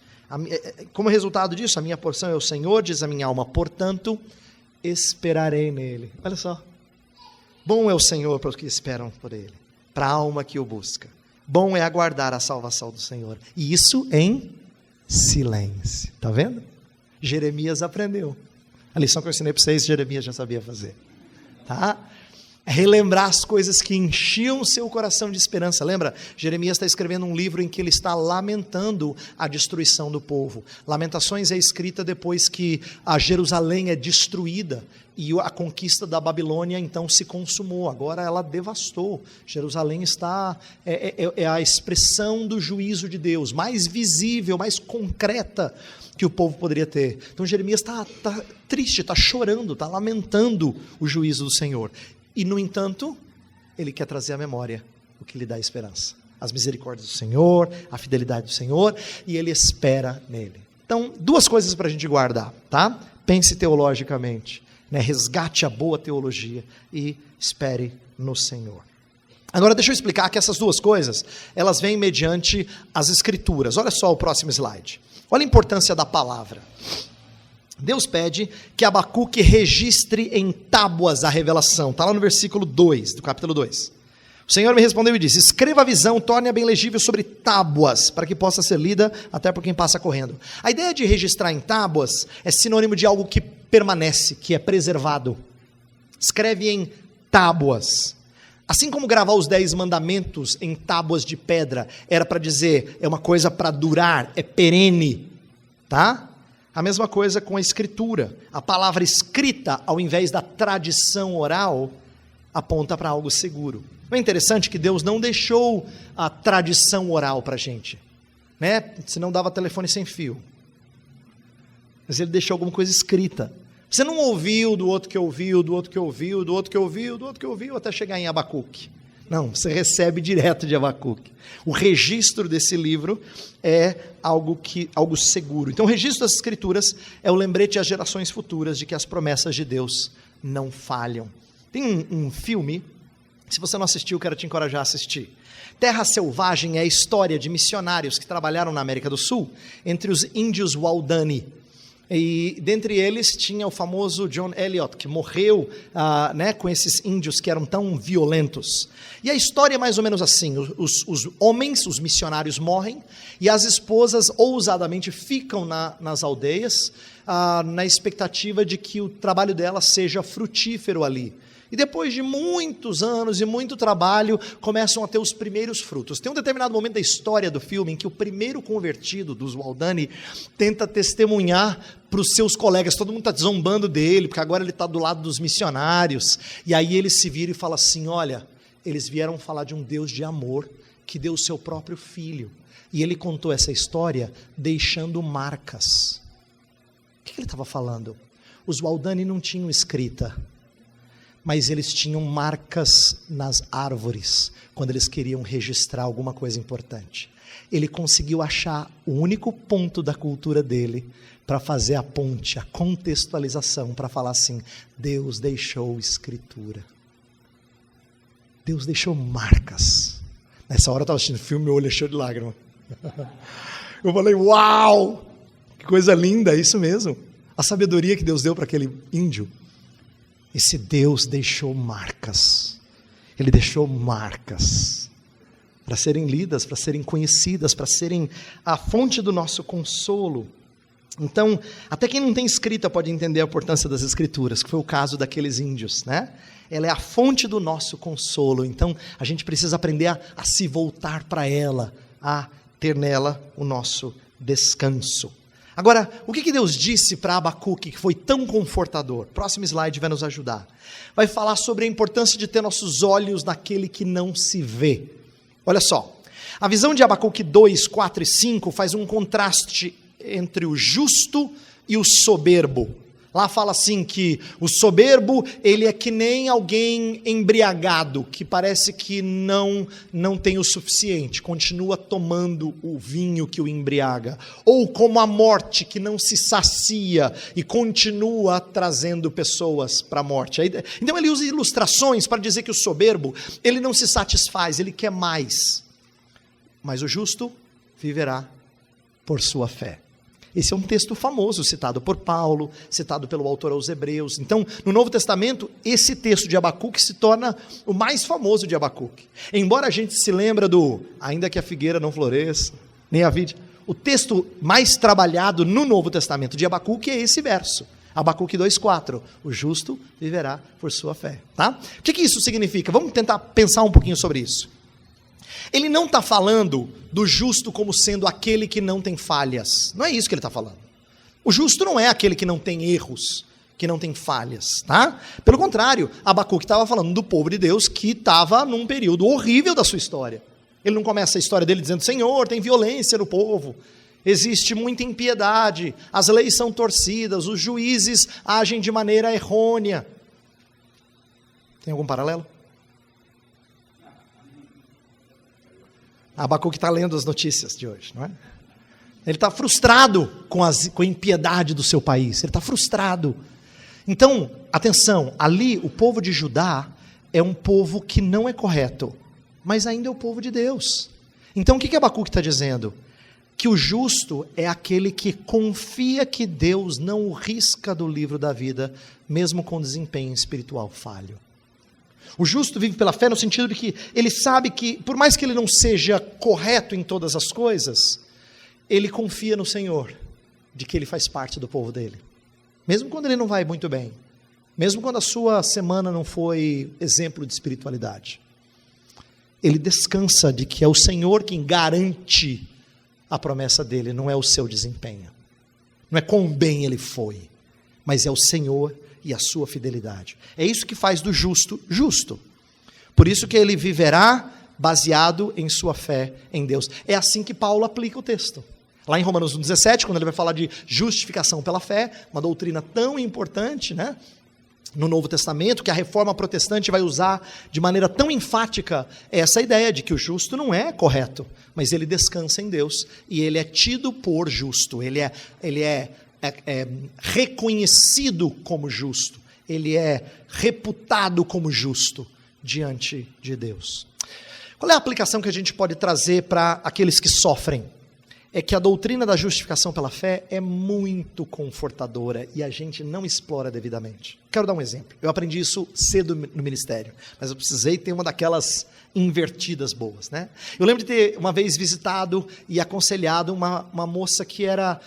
Speaker 1: Como resultado disso, a minha porção é o Senhor, diz a minha alma, portanto, esperarei nele. Olha só. Bom é o Senhor para os que esperam por ele, para a alma que o busca. Bom é aguardar a salvação do Senhor. E isso em silêncio. Está vendo? Jeremias aprendeu. A lição que eu ensinei para vocês, Jeremias já sabia fazer. Tá? relembrar as coisas que enchiam o seu coração de esperança. Lembra? Jeremias está escrevendo um livro em que ele está lamentando a destruição do povo. Lamentações é escrita depois que a Jerusalém é destruída e a conquista da Babilônia então se consumou. Agora ela devastou. Jerusalém é a expressão do juízo de Deus, mais visível, mais concreta que o povo poderia ter. Então Jeremias está triste, está chorando, está lamentando o juízo do Senhor. E, no entanto, ele quer trazer à memória o que lhe dá esperança. As misericórdias do Senhor, a fidelidade do Senhor, e ele espera nele. Então, duas coisas para a gente guardar, tá? Pense teologicamente, né? Resgate a boa teologia e espere no Senhor. Agora, deixa eu explicar que essas duas coisas, elas vêm mediante as Escrituras. Olha só o próximo slide. Olha a importância da palavra. Deus pede que Abacuque registre em tábuas a revelação. Está lá no versículo 2, do capítulo 2. O Senhor me respondeu e disse: escreva a visão, torne-a bem legível sobre tábuas, para que possa ser lida até por quem passa correndo. A ideia de registrar em tábuas é sinônimo de algo que permanece, que é preservado. Escreve em tábuas. Assim como gravar os 10 mandamentos em tábuas de pedra, era para dizer, é uma coisa para durar, é perene, tá? A mesma coisa com a escritura. A palavra escrita, ao invés da tradição oral, aponta para algo seguro. Não é interessante que Deus não deixou a tradição oral para a gente, né? Senão dava telefone sem fio. Mas ele deixou alguma coisa escrita. Você não ouviu do outro que ouviu, do outro que ouviu, do outro que ouviu, do outro que ouviu, até chegar em Abacuque. Não, você recebe direto de Abacuque. O registro desse livro é algo seguro. Então, o registro das Escrituras é o lembrete às gerações futuras de que as promessas de Deus não falham. Tem um filme, se você não assistiu, quero te encorajar a assistir. Terra Selvagem é a história de missionários que trabalharam na América do Sul, entre os índios Waodani. E dentre eles tinha o famoso John Eliot, que morreu com esses índios que eram tão violentos. E a história é mais ou menos assim: os homens, os missionários morrem, e as esposas ousadamente ficam nas aldeias, na expectativa de que o trabalho delas seja frutífero ali. E depois de muitos anos e muito trabalho, começam a ter os primeiros frutos. Tem um determinado momento da história do filme em que o primeiro convertido dos Waodani tenta testemunhar para os seus colegas. Todo mundo está zombando dele, porque agora ele está do lado dos missionários. E aí ele se vira e fala assim: olha, eles vieram falar de um Deus de amor que deu o seu próprio filho. E ele contou essa história deixando marcas. O que ele estava falando? Os Waodani não tinham escrita, mas eles tinham marcas nas árvores, quando eles queriam registrar alguma coisa importante. Ele conseguiu achar o único ponto da cultura dele, para fazer a ponte, a contextualização, para falar assim: Deus deixou escritura. Deus deixou marcas. Nessa hora eu estava assistindo o filme, meu olho é cheio de lágrimas. Eu falei: uau, que coisa linda, é isso mesmo. A sabedoria que Deus deu para aquele índio. Esse Deus deixou marcas. Ele deixou marcas para serem lidas, para serem conhecidas, para serem a fonte do nosso consolo. Então, até quem não tem escrita pode entender a importância das Escrituras, que foi o caso daqueles índios, né? Ela é a fonte do nosso consolo. Então, a gente precisa aprender a se voltar para ela, a ter nela o nosso descanso. Agora, o que Deus disse para Abacuque que foi tão confortador? Próximo slide vai nos ajudar. Vai falar sobre a importância de ter nossos olhos naquele que não se vê. Olha só, a visão de Abacuque 2, 4 e 5 faz um contraste entre o justo e o soberbo. Lá fala assim que o soberbo, ele é que nem alguém embriagado, que parece que não tem o suficiente, continua tomando o vinho que o embriaga. Ou como a morte, que não se sacia e continua trazendo pessoas para a morte. Então ele usa ilustrações para dizer que o soberbo, ele não se satisfaz, ele quer mais. Mas o justo viverá por sua fé. Esse é um texto famoso, citado por Paulo, citado pelo autor aos Hebreus. Então, no Novo Testamento, esse texto de Abacuque se torna o mais famoso de Abacuque. Embora a gente se lembre do ainda que a figueira não floresça, nem a vide, o texto mais trabalhado no Novo Testamento de Abacuque é esse verso. Abacuque 2,4, o justo viverá por sua fé. Tá? O que isso significa? Vamos tentar pensar um pouquinho sobre isso. Ele não está falando do justo como sendo aquele que não tem falhas. Não é isso que ele está falando. O justo não é aquele que não tem erros, que não tem falhas, tá? Pelo contrário, Abacuque estava falando do povo de Deus que estava num período horrível da sua história. Ele não começa a história dele dizendo, Senhor, tem violência no povo, existe muita impiedade, as leis são torcidas, os juízes agem de maneira errônea. Tem algum paralelo? Abacuque está lendo as notícias de hoje, não é? Ele está frustrado com a impiedade do seu país, ele está frustrado. Então, atenção, ali o povo de Judá é um povo que não é correto, mas ainda é o povo de Deus. Então o que Abacuque está dizendo? Que o justo é aquele que confia que Deus não o risca do livro da vida, mesmo com desempenho espiritual falho. O justo vive pela fé no sentido de que ele sabe que, por mais que ele não seja correto em todas as coisas, ele confia no Senhor, de que ele faz parte do povo dele. Mesmo quando ele não vai muito bem, mesmo quando a sua semana não foi exemplo de espiritualidade, ele descansa de que é o Senhor quem garante a promessa dele, não é o seu desempenho, não é quão bem ele foi, mas é o Senhor e a sua fidelidade. É isso que faz do justo, justo. Por isso que ele viverá baseado em sua fé em Deus. É assim que Paulo aplica o texto. Lá em Romanos 1,17, quando ele vai falar de justificação pela fé, uma doutrina tão importante, né, no Novo Testamento, que a reforma protestante vai usar de maneira tão enfática essa ideia de que o justo não é correto, mas ele descansa em Deus, e ele é tido por justo, ele é reconhecido como justo, ele é reputado como justo diante de Deus. Qual é a aplicação que a gente pode trazer para aqueles que sofrem? É que a doutrina da justificação pela fé é muito confortadora e a gente não explora devidamente. Quero dar um exemplo. Eu aprendi isso cedo no ministério, mas eu precisei ter uma daquelas invertidas boas, né? Eu lembro de ter uma vez visitado e aconselhado uma moça que era...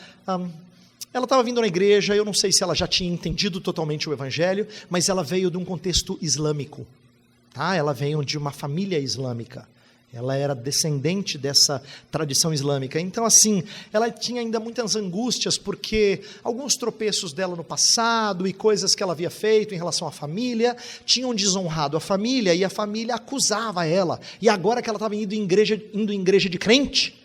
Speaker 1: ela estava vindo na igreja, eu não sei se ela já tinha entendido totalmente o evangelho, mas ela veio de um contexto islâmico. Tá? Ela veio de uma família islâmica. Ela era descendente dessa tradição islâmica. Então, assim, ela tinha ainda muitas angústias, porque alguns tropeços dela no passado e coisas que ela havia feito em relação à família, tinham desonrado a família, e a família acusava ela. E agora que ela estava indo em igreja de crente,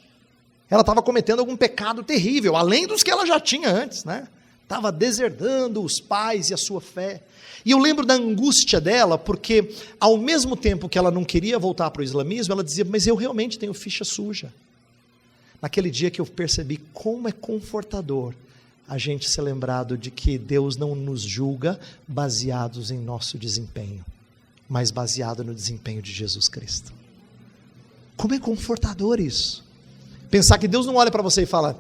Speaker 1: ela estava cometendo algum pecado terrível, além dos que ela já tinha antes, né? Estava deserdando os pais e a sua fé. E eu lembro da angústia dela, porque ao mesmo tempo que ela não queria voltar para o islamismo, ela dizia, mas eu realmente tenho ficha suja. Naquele dia que eu percebi como é confortador a gente ser lembrado de que Deus não nos julga baseados em nosso desempenho, mas baseado no desempenho de Jesus Cristo. Como é confortador isso. Pensar que Deus não olha para você e fala,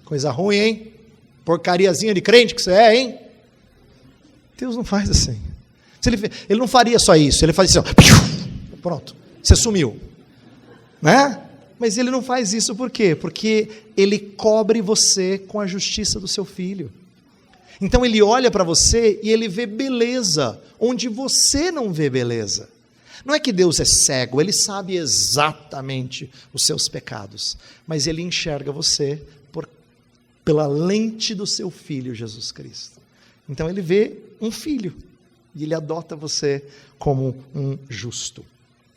Speaker 1: coisa ruim, hein? Porcariazinha de crente que você é, hein? Deus não faz assim. Ele não faria só isso, ele faz assim, ó, pronto, você sumiu, né? Mas ele não faz isso por quê? Porque ele cobre você com a justiça do seu filho. Então ele olha para você e ele vê beleza onde você não vê beleza. Não é que Deus é cego, ele sabe exatamente os seus pecados, mas ele enxerga você pela lente do seu filho Jesus Cristo. Então ele vê um filho e ele adota você como um justo.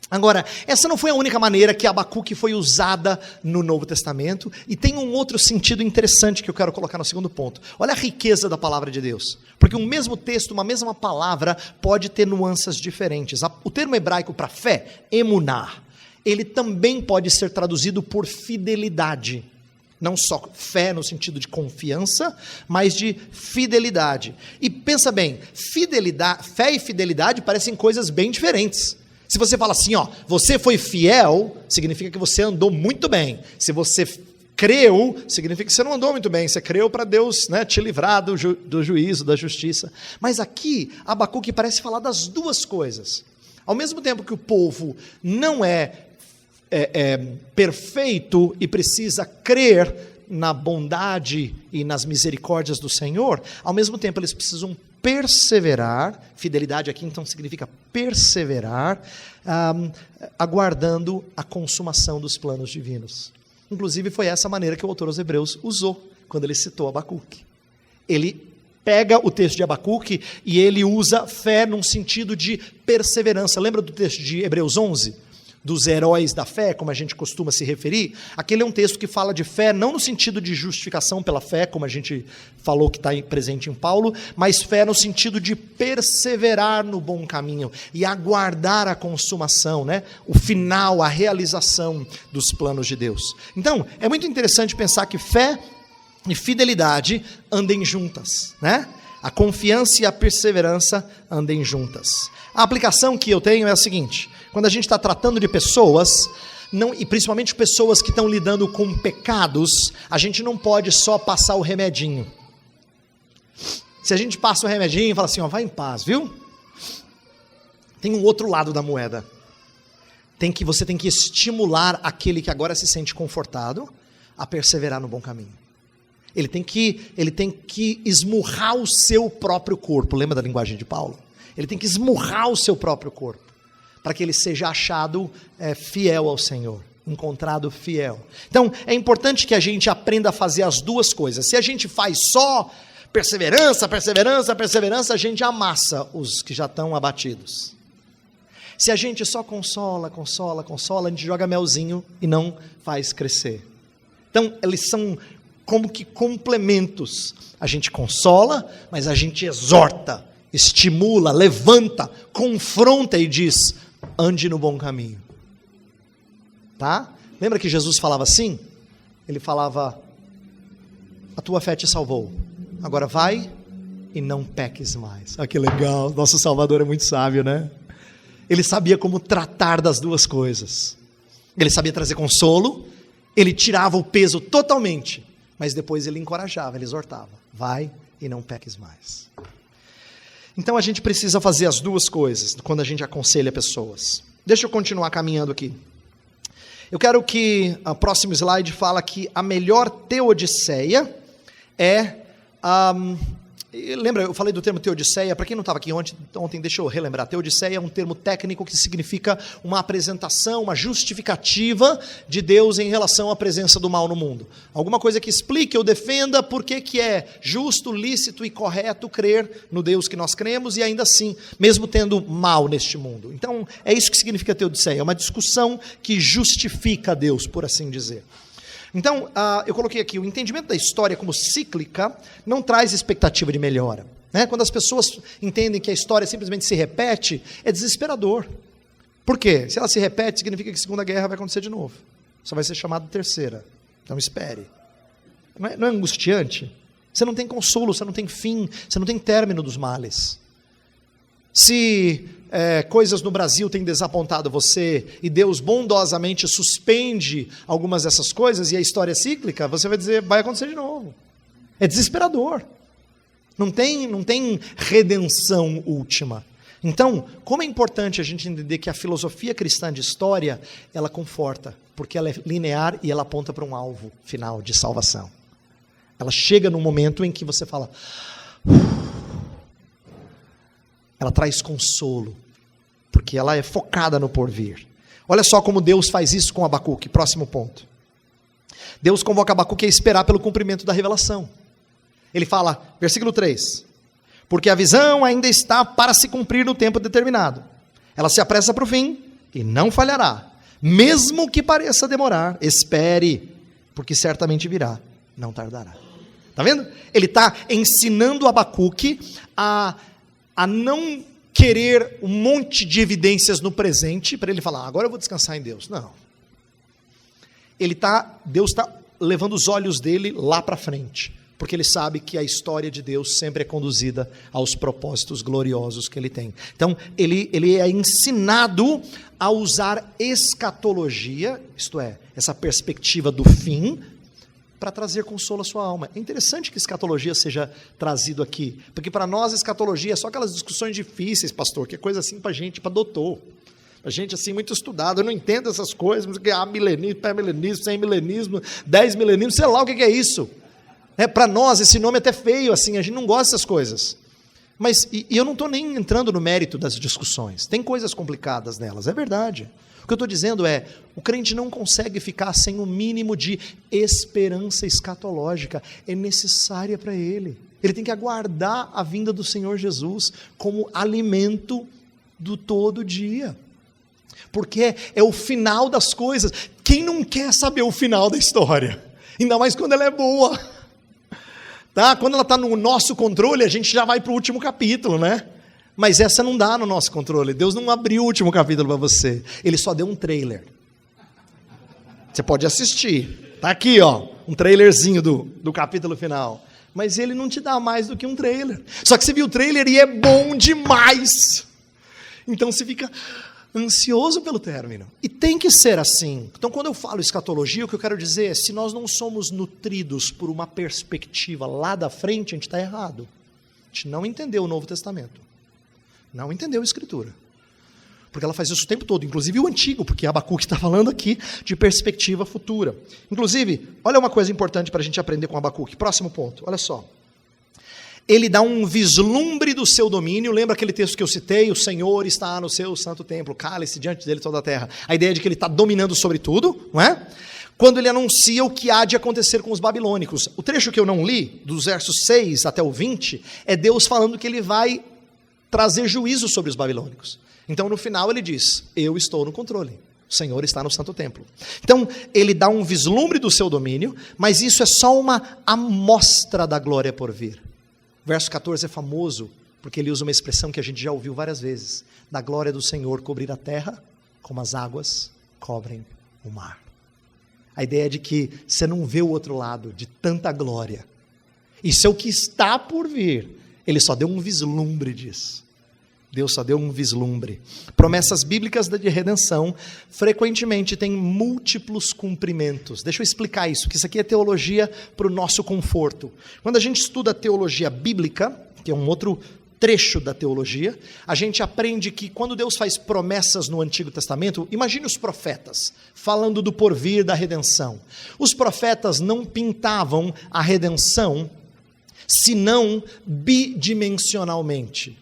Speaker 1: Agora, essa não foi a única maneira que Abacuque foi usada no Novo Testamento, e tem um outro sentido interessante que eu quero colocar no segundo ponto. Olha a riqueza da palavra de Deus, porque um mesmo texto, uma mesma palavra pode ter nuances diferentes. O termo hebraico para fé, emuná, ele também pode ser traduzido por fidelidade. Não só fé no sentido de confiança, mas de fidelidade. E pensa bem, fé e fidelidade parecem coisas bem diferentes. Se você fala assim, ó, você foi fiel, significa que você andou muito bem. Se você creu, significa que você não andou muito bem. Você creu para Deus, né, te livrar do juízo, da justiça. Mas aqui, Abacuque parece falar das duas coisas. Ao mesmo tempo que o povo não é perfeito e precisa crer na bondade e nas misericórdias do Senhor, ao mesmo tempo eles precisam perseverar, fidelidade aqui então significa perseverar, aguardando a consumação dos planos divinos. Inclusive foi essa maneira que o autor aos Hebreus usou, quando ele citou Abacuque. Ele pega o texto de Abacuque e ele usa fé num sentido de perseverança. Lembra do texto de Hebreus 11? Dos heróis da fé, como a gente costuma se referir? Aquele é um texto que fala de fé, não no sentido de justificação pela fé, como a gente falou que está presente em Paulo, mas fé no sentido de perseverar no bom caminho e aguardar a consumação, né? O final, a realização dos planos de Deus. Então, é muito interessante pensar que fé e fidelidade andem juntas, né? A confiança e a perseverança andem juntas. A aplicação que eu tenho é a seguinte: quando a gente está tratando de pessoas, e principalmente pessoas que estão lidando com pecados, a gente não pode só passar o remedinho. Se a gente passa o remedinho e fala assim, ó, vai em paz, viu? Tem um outro lado da moeda. Você tem que estimular aquele que agora se sente confortado a perseverar no bom caminho. Ele tem que esmurrar o seu próprio corpo. Lembra da linguagem de Paulo? Ele tem que esmurrar o seu próprio corpo, para que ele seja achado fiel ao Senhor, encontrado fiel. Então, é importante que a gente aprenda a fazer as duas coisas. Se a gente faz só perseverança, a gente amassa os que já estão abatidos. Se a gente só consola, a gente joga melzinho e não faz crescer. Então, eles são como que complementos. A gente consola, mas a gente exorta, estimula, levanta, confronta e diz: ande no bom caminho. Tá? Lembra que Jesus falava assim? Ele falava: a tua fé te salvou, agora vai e não peques mais. Ah, que legal, nosso Salvador é muito sábio, né? Ele sabia como tratar das duas coisas. Ele sabia trazer consolo, ele tirava o peso totalmente, mas depois ele encorajava, ele exortava: vai e não peques mais. Então a gente precisa fazer as duas coisas quando a gente aconselha pessoas. Deixa eu continuar caminhando aqui. Eu quero que o próximo slide fala que a melhor teodiceia é... lembra, eu falei do termo teodiceia, para quem não estava aqui ontem, deixa eu relembrar. Teodiceia é um termo técnico que significa uma apresentação, uma justificativa de Deus em relação à presença do mal no mundo. Alguma coisa que explique ou defenda por que é justo, lícito e correto crer no Deus que nós cremos e ainda assim, mesmo tendo mal neste mundo. Então, é isso que significa teodiceia, é uma discussão que justifica Deus, por assim dizer. Então, eu coloquei aqui, o entendimento da história como cíclica não traz expectativa de melhora. Né? Quando as pessoas entendem que a história simplesmente se repete, é desesperador. Por quê? Se ela se repete, significa que a Segunda Guerra vai acontecer de novo. Só vai ser chamada terceira. Então espere. Não é angustiante? Você não tem consolo, você não tem fim, você não tem término dos males. Se coisas no Brasil têm desapontado você e Deus bondosamente suspende algumas dessas coisas e a história é cíclica, você vai dizer, vai acontecer de novo. É desesperador. Não tem redenção última. Então, como é importante a gente entender que a filosofia cristã de história, ela conforta, porque ela é linear e ela aponta para um alvo final de salvação. Ela chega num momento em que você fala... Ela traz consolo, porque ela é focada no porvir. Olha só como Deus faz isso com Abacuque, próximo ponto. Deus convoca Abacuque a esperar pelo cumprimento da revelação. Ele fala, versículo 3, porque a visão ainda está para se cumprir no tempo determinado. Ela se apressa para o fim e não falhará. Mesmo que pareça demorar, espere, porque certamente virá, não tardará. Está vendo? Ele está ensinando Abacuque a não querer um monte de evidências no presente, para ele falar, agora eu vou descansar em Deus. Não. Deus está levando os olhos dele lá para frente, porque ele sabe que a história de Deus sempre é conduzida aos propósitos gloriosos que ele tem. Então, ele é ensinado a usar escatologia, isto é, essa perspectiva do fim, para trazer consolo à sua alma. É interessante que escatologia seja trazido aqui, porque para nós escatologia é só aquelas discussões difíceis, pastor, que é coisa assim para gente, para doutor. A gente, assim, muito estudado, eu não entendo essas coisas, mas que há milenismo, pré-milenismo, 100 milenismo, 10 milenismo, sei lá o que é isso. Para nós, esse nome é até feio, assim, a gente não gosta dessas coisas. Mas, e eu não estou nem entrando no mérito das discussões, tem coisas complicadas nelas, é verdade. O que eu estou dizendo é, o crente não consegue ficar sem o mínimo de esperança escatológica, é necessária para ele. Ele tem que aguardar a vinda do Senhor Jesus como alimento do todo dia. Porque é o final das coisas. Quem não quer saber o final da história? Ainda mais quando ela é boa. Tá? Quando ela está no nosso controle, a gente já vai para o último capítulo, né? Mas essa não dá no nosso controle. Deus não abriu o último capítulo para você. Ele só deu um trailer. Você pode assistir. Está aqui, ó, um trailerzinho do capítulo final. Mas ele não te dá mais do que um trailer. Só que você viu o trailer e é bom demais. Então você fica ansioso pelo término. E tem que ser assim. Então, quando eu falo escatologia, o que eu quero dizer é, se nós não somos nutridos por uma perspectiva lá da frente, a gente está errado. A gente não entendeu o Novo Testamento. Não entendeu a Escritura. Porque ela faz isso o tempo todo, inclusive o Antigo, porque Abacuque está falando aqui de perspectiva futura. Inclusive, olha uma coisa importante para a gente aprender com Abacuque. Próximo ponto, olha só. Ele dá um vislumbre do seu domínio. Lembra aquele texto que eu citei? O Senhor está no seu santo templo, cale-se diante dele toda a terra. A ideia de que ele está dominando sobre tudo, não é? Quando ele anuncia o que há de acontecer com os babilônicos. O trecho que eu não li, dos versos 6 até o 20, é Deus falando que ele vai trazer juízo sobre os babilônicos. Então, no final, ele diz, eu estou no controle. O Senhor está no santo templo. Então, ele dá um vislumbre do seu domínio, mas isso é só uma amostra da glória por vir. Verso 14 é famoso, porque ele usa uma expressão que a gente já ouviu várias vezes. Da glória do Senhor cobrir a terra, como as águas cobrem o mar. A ideia é de que você não vê o outro lado de tanta glória. Isso é o que está por vir. Ele só deu um vislumbre disso. Deus só deu um vislumbre. Promessas bíblicas de redenção frequentemente têm múltiplos cumprimentos. Deixa eu explicar isso, que isso aqui é teologia para o nosso conforto. Quando a gente estuda teologia bíblica, que é um outro trecho da teologia, a gente aprende que quando Deus faz promessas no Antigo Testamento, imagine os profetas falando do porvir da redenção. Os profetas não pintavam a redenção senão bidimensionalmente.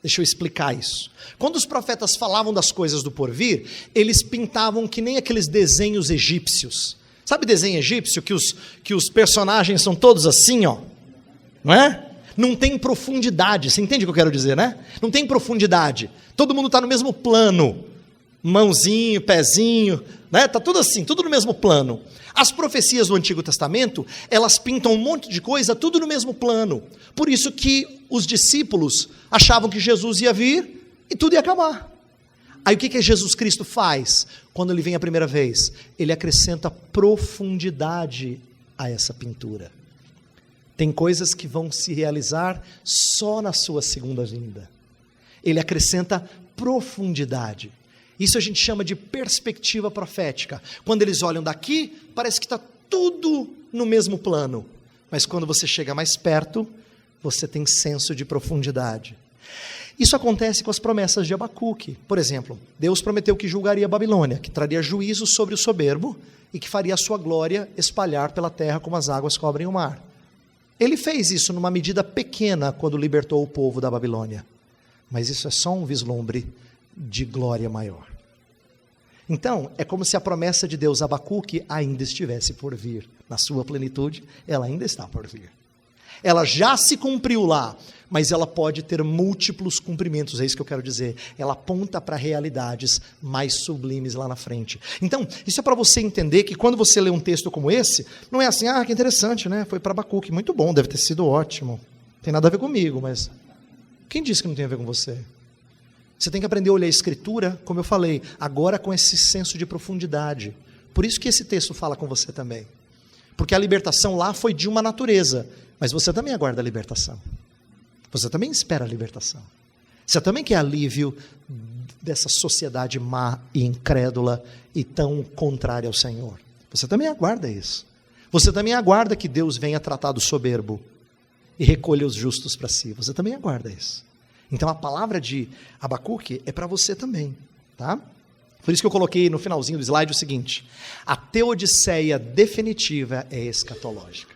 Speaker 1: Deixa eu explicar isso. Quando os profetas falavam das coisas do porvir, eles pintavam que nem aqueles desenhos egípcios. Sabe desenho egípcio que os personagens são todos assim, ó? Não é? Não tem profundidade. Você entende o que eu quero dizer, né? Não tem profundidade. Todo mundo está no mesmo plano. Mãozinho, pezinho, né? Está tudo assim, tudo no mesmo plano. As profecias do Antigo Testamento, elas pintam um monte de coisa, tudo no mesmo plano. Por isso que os discípulos achavam que Jesus ia vir e tudo ia acabar. Aí o que Jesus Cristo faz quando ele vem a primeira vez? Ele acrescenta profundidade a essa pintura. Tem coisas que vão se realizar só na sua segunda vinda. Ele acrescenta profundidade. Isso a gente chama de perspectiva profética. Quando eles olham daqui, parece que está tudo no mesmo plano. Mas quando você chega mais perto, você tem senso de profundidade. Isso acontece com as promessas de Abacuque. Por exemplo, Deus prometeu que julgaria a Babilônia, que traria juízo sobre o soberbo e que faria a sua glória espalhar pela terra como as águas cobrem o mar. Ele fez isso numa medida pequena quando libertou o povo da Babilônia. Mas isso é só um vislumbre de glória maior. Então, é como se a promessa de Deus a Abacuque ainda estivesse por vir. Na sua plenitude, ela ainda está por vir. Ela já se cumpriu lá, mas ela pode ter múltiplos cumprimentos, é isso que eu quero dizer. Ela aponta para realidades mais sublimes lá na frente. Então, isso é para você entender que quando você lê um texto como esse, não é assim, que interessante, né? Foi para Abacuque, muito bom, deve ter sido ótimo. Não tem nada a ver comigo, mas quem disse que não tem a ver com você? Você tem que aprender a olhar a Escritura, como eu falei, agora com esse senso de profundidade. Por isso que esse texto fala com você também. Porque a libertação lá foi de uma natureza, mas você também aguarda a libertação. Você também espera a libertação. Você também quer alívio dessa sociedade má e incrédula e tão contrária ao Senhor. Você também aguarda isso. Você também aguarda que Deus venha tratar do soberbo e recolha os justos para si. Você também aguarda isso. Então a palavra de Abacuque é para você também, tá? Por isso que eu coloquei no finalzinho do slide o seguinte: a teodiceia definitiva é escatológica.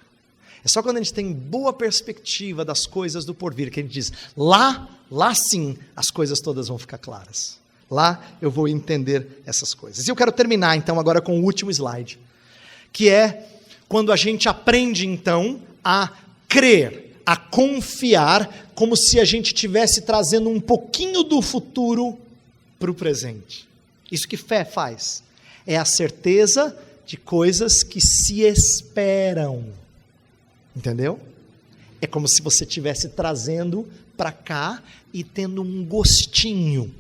Speaker 1: É só quando a gente tem boa perspectiva das coisas do porvir, que a gente diz, lá sim, as coisas todas vão ficar claras. Lá eu vou entender essas coisas. E eu quero terminar então agora com o último slide, que é quando a gente aprende então a crer, a confiar, como se a gente estivesse trazendo um pouquinho do futuro para o presente. Isso que fé faz, é a certeza de coisas que se esperam. Entendeu? É como se você estivesse trazendo para cá e tendo um gostinho,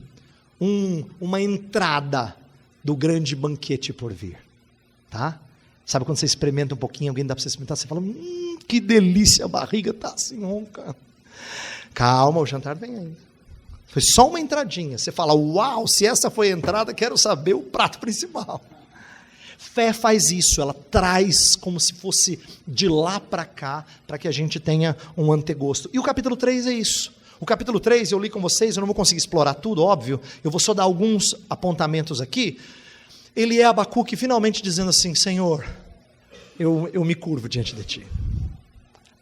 Speaker 1: uma entrada do grande banquete por vir. Tá? Sabe quando você experimenta um pouquinho, alguém dá para você experimentar, você fala, que delícia, a barriga está assim ronca. Calma, o jantar vem ainda. Foi só uma entradinha. Você fala, uau, se essa foi a entrada, quero saber o prato principal. Fé faz isso, ela traz como se fosse de lá para cá, para que a gente tenha um antegosto. E o capítulo 3 é isso. O capítulo 3, eu li com vocês, eu não vou conseguir explorar tudo, óbvio, eu vou só dar alguns apontamentos aqui. Ele é Abacuque finalmente dizendo assim, Senhor, eu me curvo diante de Ti.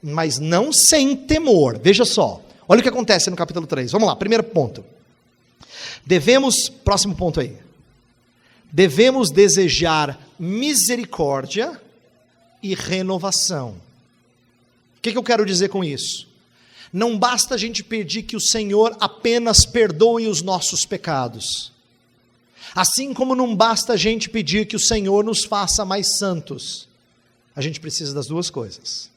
Speaker 1: Mas não sem temor, veja só. Olha o que acontece no capítulo 3, vamos lá, primeiro ponto. Próximo ponto aí. Devemos desejar misericórdia e renovação. O que eu quero dizer com isso? Não basta a gente pedir que o Senhor apenas perdoe os nossos pecados. Assim como não basta a gente pedir que o Senhor nos faça mais santos. A gente precisa das duas coisas.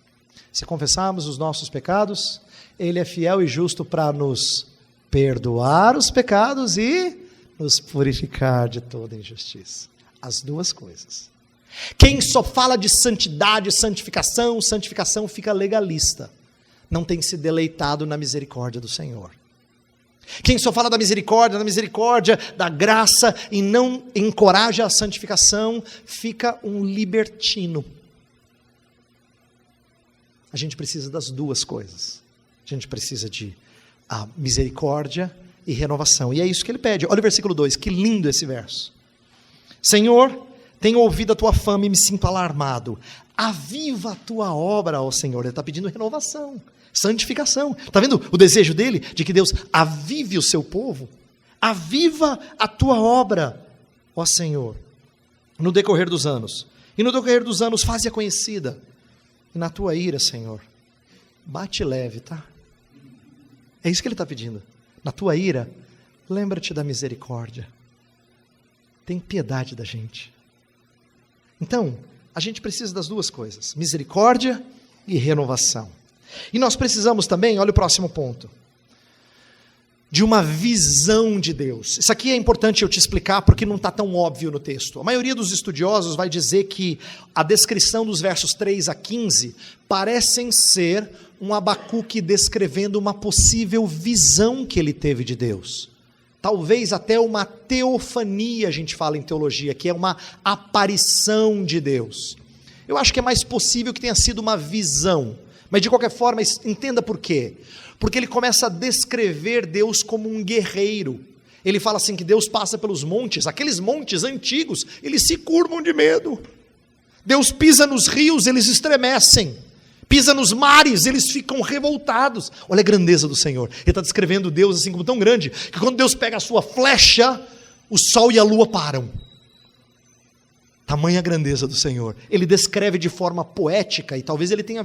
Speaker 1: Se confessarmos os nossos pecados, Ele é fiel e justo para nos perdoar os pecados e nos purificar de toda injustiça. As duas coisas. Quem só fala de santidade, santificação fica legalista. Não tem se deleitado na misericórdia do Senhor. Quem só fala da misericórdia, da graça e não encoraja a santificação, fica um libertino. A gente precisa das duas coisas. A gente precisa de misericórdia e renovação. E é isso que ele pede. Olha o versículo 2, que lindo esse verso. Senhor, tenho ouvido a tua fama e me sinto alarmado. Aviva a tua obra, ó Senhor. Ele está pedindo renovação, santificação. Está vendo o desejo dele? De que Deus avive o seu povo. Aviva a tua obra, ó Senhor, no decorrer dos anos. E no decorrer dos anos, faze-a conhecida. E na tua ira, Senhor, bate leve, tá? É isso que ele está pedindo. Na tua ira, lembra-te da misericórdia. Tem piedade da gente. Então, a gente precisa das duas coisas, misericórdia e renovação. E nós precisamos também, olha o próximo ponto, de uma visão de Deus. Isso aqui é importante eu te explicar porque não está tão óbvio no texto. A maioria dos estudiosos vai dizer que a descrição dos versos 3 a 15 parecem ser um Abacuque descrevendo uma possível visão que ele teve de Deus. Talvez até uma teofania, a gente fala em teologia, que é uma aparição de Deus. Eu acho que é mais possível que tenha sido uma visão, mas de qualquer forma, entenda por quê. Porque ele começa a descrever Deus como um guerreiro. Ele fala assim que Deus passa pelos montes, aqueles montes antigos, eles se curvam de medo. Deus pisa nos rios, eles estremecem. Pisa nos mares, eles ficam revoltados. Olha a grandeza do Senhor. Ele está descrevendo Deus assim como tão grande, que quando Deus pega a sua flecha, o sol e a lua param. Tamanha a grandeza do Senhor. Ele descreve de forma poética, e talvez ele tenha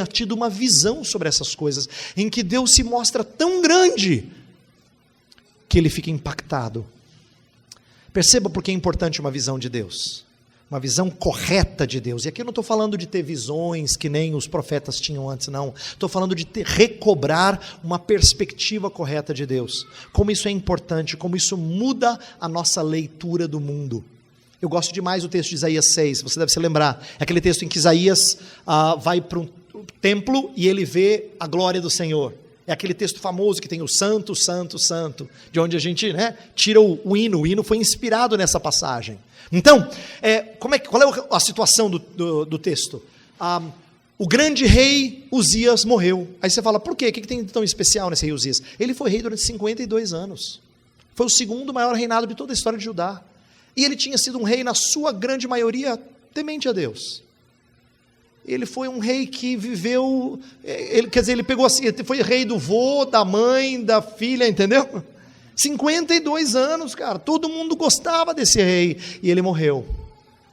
Speaker 1: tido uma visão sobre essas coisas, em que Deus se mostra tão grande, que ele fica impactado. Perceba porque é importante uma visão de Deus. Uma visão correta de Deus. E aqui eu não estou falando de ter visões que nem os profetas tinham antes, não. Estou falando de recobrar uma perspectiva correta de Deus. Como isso é importante, como isso muda a nossa leitura do mundo. Eu gosto demais do texto de Isaías 6, você deve se lembrar. É aquele texto em que Isaías vai para um templo e ele vê a glória do Senhor. É aquele texto famoso que tem o santo, santo, santo, de onde a gente tira o hino. O hino foi inspirado nessa passagem. Então, qual é a situação do texto? O grande rei Uzias morreu. Aí você fala, por quê? O que tem de tão especial nesse rei Uzias? Ele foi rei durante 52 anos. Foi o segundo maior reinado de toda a história de Judá. E ele tinha sido um rei, na sua grande maioria, temente a Deus. Ele foi um rei que viveu, ele pegou assim, ele foi rei do vô, da mãe, da filha, entendeu? 52 anos, cara, todo mundo gostava desse rei, e ele morreu,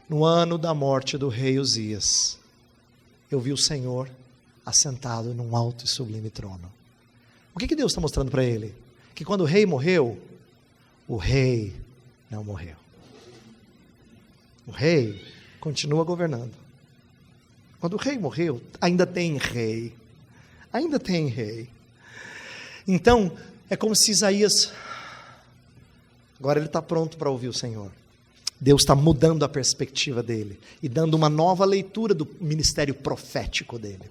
Speaker 1: no ano da morte do rei Uzias. Eu vi o Senhor assentado num alto e sublime trono. O que Deus está mostrando para ele? Que quando o rei morreu, o rei não morreu. O rei continua governando. Quando o rei morreu, ainda tem rei. Ainda tem rei. Então, é como se Isaías, agora ele está pronto para ouvir o Senhor. Deus está mudando a perspectiva dele e dando uma nova leitura do ministério profético dele.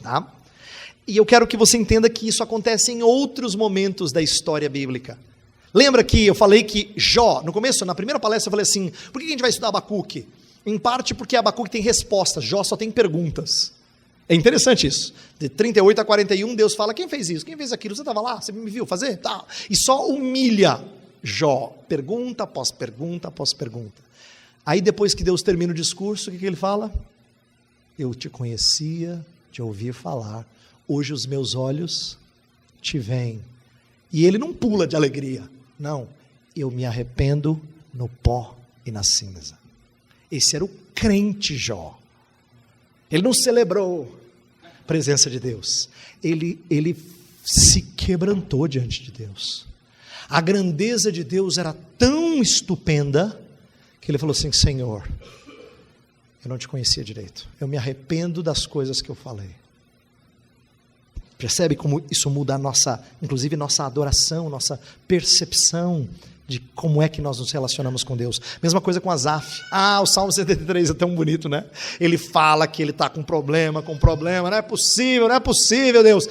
Speaker 1: Tá? E eu quero que você entenda que isso acontece em outros momentos da história bíblica. Lembra que eu falei que Jó, no começo, na primeira palestra eu falei assim, por que a gente vai estudar Abacuque? Em parte porque Abacuque tem respostas, Jó só tem perguntas. É interessante isso. De 38 a 41, Deus fala, quem fez isso? Quem fez aquilo? Você estava lá? Você me viu fazer? Tá. E só humilha Jó, pergunta após pergunta após pergunta. Aí depois que Deus termina o discurso, o que ele fala? Eu te conhecia, te ouvi falar, hoje os meus olhos te veem. E ele não pula de alegria, não, eu me arrependo no pó e na cinza. Esse era o crente Jó. Ele não celebrou a presença de Deus, ele se quebrantou diante de Deus. A grandeza de Deus era tão estupenda, que ele falou assim, Senhor, eu não te conhecia direito, eu me arrependo das coisas que eu falei. Percebe como isso muda inclusive nossa adoração, nossa percepção de como é que nós nos relacionamos com Deus. Mesma coisa com Asaf. O Salmo 73 é tão bonito, né? Ele fala que ele está com problema, não é possível, Deus.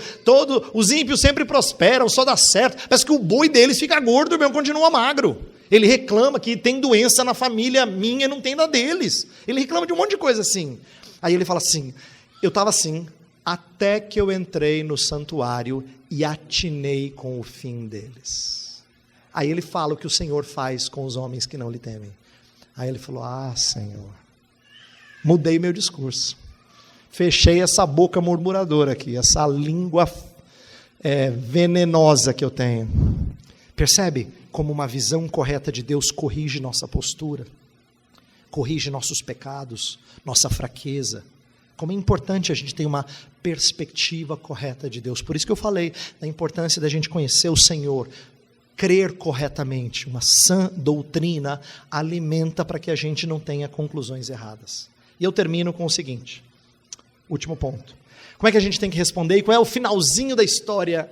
Speaker 1: Os ímpios sempre prosperam, só dá certo. Parece que o boi deles fica gordo, meu, continua magro. Ele reclama que tem doença na família minha e não tem da deles. Ele reclama de um monte de coisa assim. Aí ele fala assim, eu estava assim, até que eu entrei no santuário e atinei com o fim deles. Aí ele fala o que o Senhor faz com os homens que não lhe temem. Aí ele falou, Senhor, mudei meu discurso, fechei essa boca murmuradora aqui, essa língua venenosa que eu tenho. Percebe como uma visão correta de Deus corrige nossa postura, corrige nossos pecados, nossa fraqueza. Como é importante a gente ter uma perspectiva correta de Deus. Por isso que eu falei da importância da gente conhecer o Senhor. Crer corretamente, uma sã doutrina alimenta para que a gente não tenha conclusões erradas. E eu termino com o seguinte, último ponto. Como é que a gente tem que responder? E qual é o finalzinho da história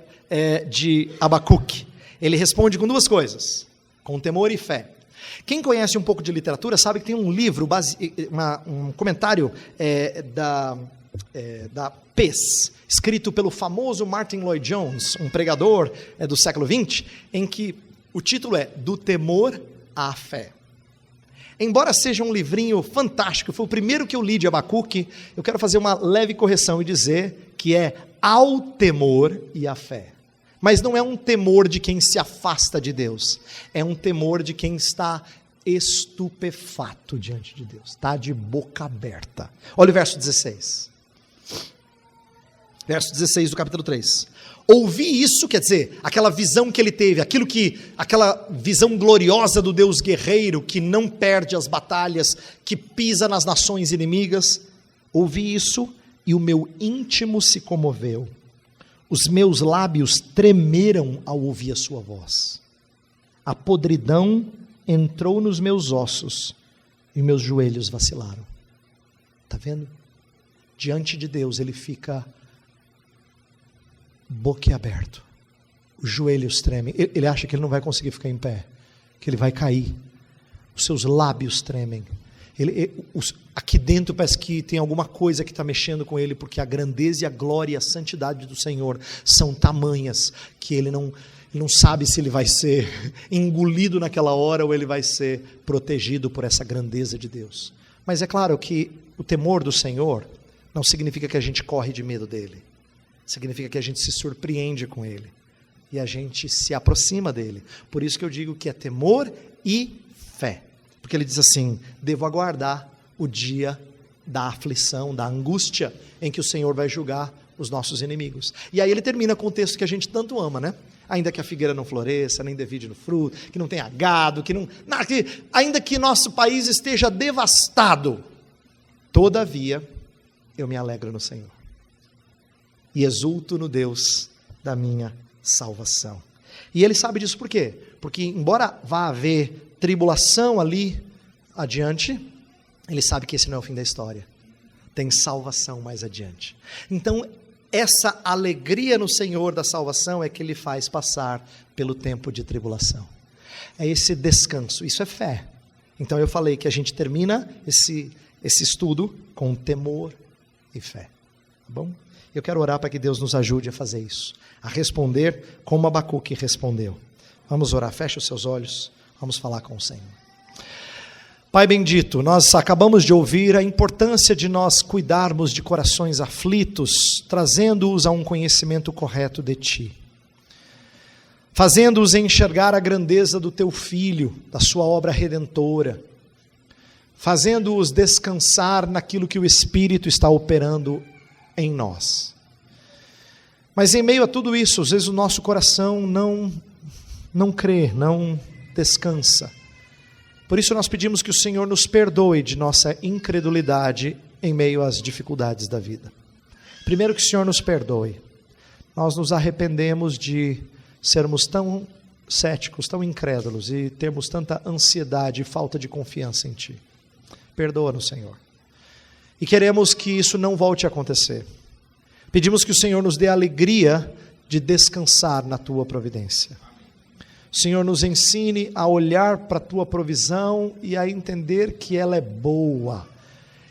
Speaker 1: de Abacuque? Ele responde com duas coisas, com temor e fé. Quem conhece um pouco de literatura sabe que tem um livro, um comentário da PES, escrito pelo famoso Martin Lloyd-Jones, um pregador do século XX, em que o título é Do Temor à Fé. Embora seja um livrinho fantástico, foi o primeiro que eu li de Abacuque, eu quero fazer uma leve correção e dizer que é ao temor e à fé. Mas não é um temor de quem se afasta de Deus, é um temor de quem está estupefato diante de Deus, está de boca aberta. Olha o verso 16. Verso 16 do capítulo 3. Ouvi isso, quer dizer, aquela visão que ele teve, aquela visão gloriosa do Deus guerreiro, que não perde as batalhas, que pisa nas nações inimigas. Ouvi isso e o meu íntimo se comoveu. Os meus lábios tremeram ao ouvir a sua voz. A podridão entrou nos meus ossos e meus joelhos vacilaram. Está vendo? Diante de Deus ele fica boquiaberto, os joelhos tremem, ele acha que ele não vai conseguir ficar em pé, que ele vai cair, os seus lábios tremem, aqui dentro parece que tem alguma coisa que está mexendo com ele, porque a grandeza e a glória e a santidade do Senhor são tamanhas, que ele não sabe se ele vai ser engolido naquela hora, ou ele vai ser protegido por essa grandeza de Deus. Mas é claro que o temor do Senhor não significa que a gente corre de medo dele, significa que a gente se surpreende com ele, e a gente se aproxima dele. Por isso que eu digo que é temor e fé. Porque ele diz assim: devo aguardar o dia da aflição, da angústia, em que o Senhor vai julgar os nossos inimigos. E aí ele termina com o texto que a gente tanto ama, né? Ainda que a figueira não floresça, nem dê vide no fruto, que não tenha gado, ainda que nosso país esteja devastado, todavia eu me alegro no Senhor e exulto no Deus da minha salvação. E ele sabe disso por quê? Porque embora vá haver tribulação ali adiante, ele sabe que esse não é o fim da história. Tem salvação mais adiante. Então, essa alegria no Senhor da salvação é que ele faz passar pelo tempo de tribulação. É esse descanso, isso é fé. Então eu falei que a gente termina esse estudo com temor e fé. Tá bom? Eu quero orar para que Deus nos ajude a fazer isso, a responder como Abacuque respondeu. Vamos orar, fecha os seus olhos, vamos falar com o Senhor. Pai bendito, nós acabamos de ouvir a importância de nós cuidarmos de corações aflitos, trazendo-os a um conhecimento correto de Ti, fazendo-os enxergar a grandeza do Teu Filho, da Sua obra redentora, fazendo-os descansar naquilo que o Espírito está operando em nós. Mas em meio a tudo isso, às vezes o nosso coração não crê, não descansa. Por isso nós pedimos que o Senhor nos perdoe de nossa incredulidade em meio às dificuldades da vida. Primeiro, que o Senhor nos perdoe. Nós nos arrependemos de sermos tão céticos, tão incrédulos e termos tanta ansiedade e falta de confiança em Ti. Perdoa-nos, Senhor. E queremos que isso não volte a acontecer. Pedimos que o Senhor nos dê a alegria de descansar na Tua providência. Senhor, nos ensine a olhar para a Tua provisão e a entender que ela é boa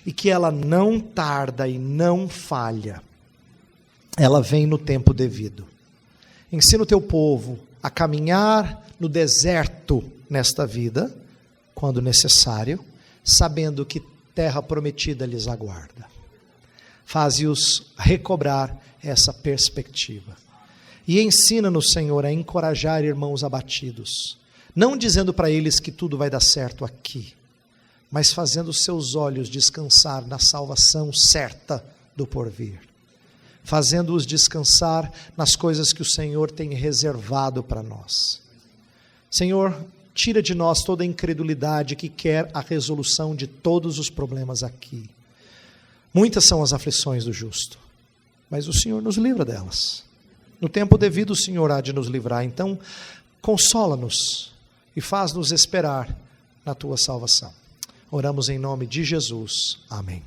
Speaker 1: e que ela não tarda e não falha. Ela vem no tempo devido. Ensina o Teu povo a caminhar no deserto nesta vida, quando necessário, sabendo que terra prometida lhes aguarda. Faze-os recobrar essa perspectiva. E ensina-nos, Senhor, a encorajar irmãos abatidos, não dizendo para eles que tudo vai dar certo aqui, mas fazendo seus olhos descansar na salvação certa do porvir, fazendo-os descansar nas coisas que o Senhor tem reservado para nós. Senhor, tira de nós toda a incredulidade que quer a resolução de todos os problemas aqui. Muitas são as aflições do justo, mas o Senhor nos livra delas. No tempo devido o Senhor há de nos livrar. Então, consola-nos e faz-nos esperar na Tua salvação. Oramos em nome de Jesus. Amém.